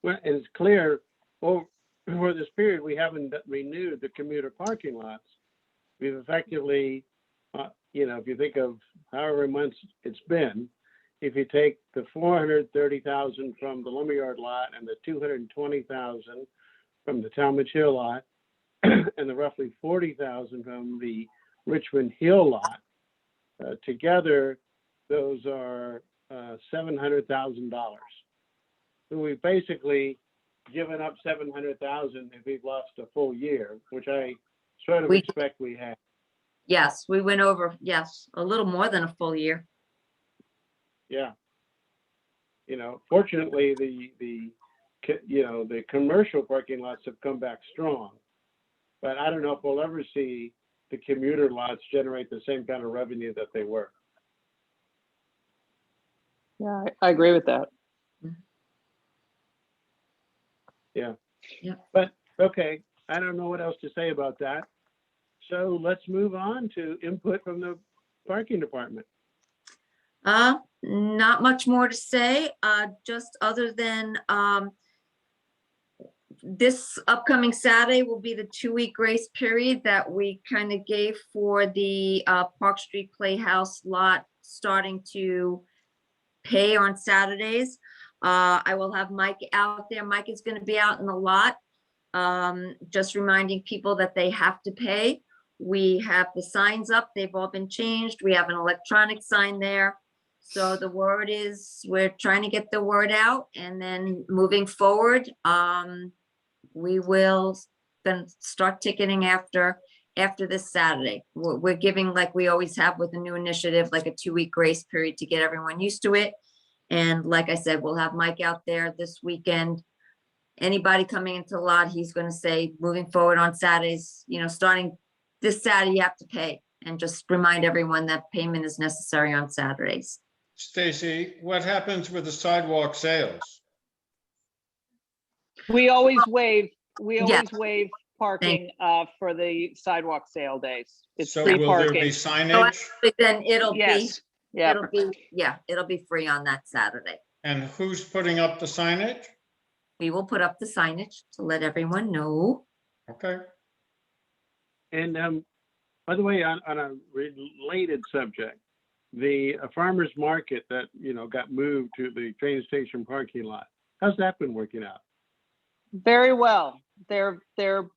Well, and it's clear, for this period, we haven't renewed the commuter parking lots. We've effectively, you know, if you think of however months it's been, if you take the 430,000 from the lumberyard lot and the 220,000 from the Talmadge Hill lot, and the roughly 40,000 from the Richmond Hill lot, together, those are $700,000. So we've basically given up 700,000 if we've lost a full year, which I sort of expect we have. Yes, we went over, yes, a little more than a full year. Yeah. You know, fortunately, the commercial parking lots have come back strong, but I don't know if we'll ever see the commuter lots generate the same kind of revenue that they were. Yeah, I agree with that. Yeah. Yeah. But okay, I don't know what else to say about that. So let's move on to input from the parking department. Not much more to say, just other than this upcoming Saturday will be the 2-week grace period that we kind of gave for the Park Street Playhouse lot starting to pay on Saturdays. I will have Mike out there. Mike is going to be out in the lot, just reminding people that they have to pay. We have the signs up. They've all been changed. We have an electronic sign there. So the word is we're trying to get the word out, and then moving forward, we will then start ticketing after this Saturday. We're giving, like we always have with a new initiative, like a 2-week grace period to get everyone used to it. And like I said, we'll have Mike out there this weekend. Anybody coming into the lot, he's going to say, moving forward on Saturdays, you know, starting this Saturday, you have to pay, and just remind everyone that payment is necessary on Saturdays. Stacy, what happens with the sidewalk sales? We always waive Yes. parking for the sidewalk sale days. It's So free will there be parking. signage? But then it'll be, Yes, yeah. it'll be free on that Saturday. And who's putting up the signage? We will put up the signage to let everyone know. Okay. And by the way, on a related subject, the farmer's market that, you know, got moved to the train station parking lot, How's that been working out? Very well. They're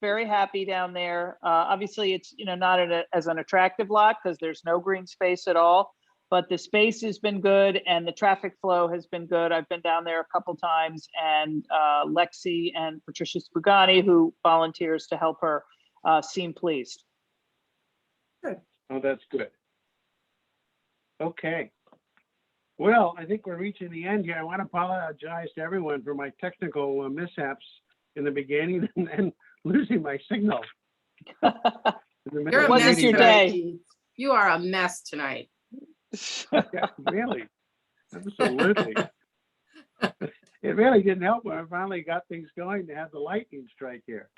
very happy down there. Obviously, it's, not as an attractive lot because there's no green space at all. But the space has been good and the traffic flow has been good. I've been down there a couple times, and Lexi and Patricia Spugani, who volunteers to help her, seem pleased. Oh, that's good. Okay. Well, I think we're reaching the end here. I want to apologize to everyone for my technical mishaps in the beginning and then losing my signal. In the middle You're a of Wasn't mess the your meeting. day? tonight. You are a mess tonight. Yeah, really, absolutely. It really didn't help when I finally got things going to have the lightning strike here.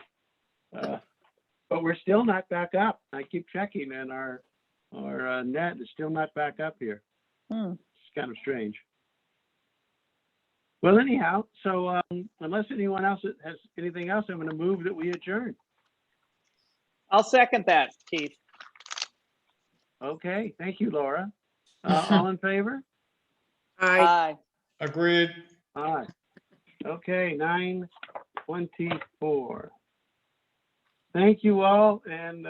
But we're still not back up. I keep checking and our net is still not back up here. Hmm. It's kind of strange. Well, anyhow, so unless anyone else has anything else, I'm going to move that we adjourn. I'll second that, Keith. Okay, thank you, Laura. All in favor? Aye. Agreed. Aye. Okay, 9:24. Thank you all, and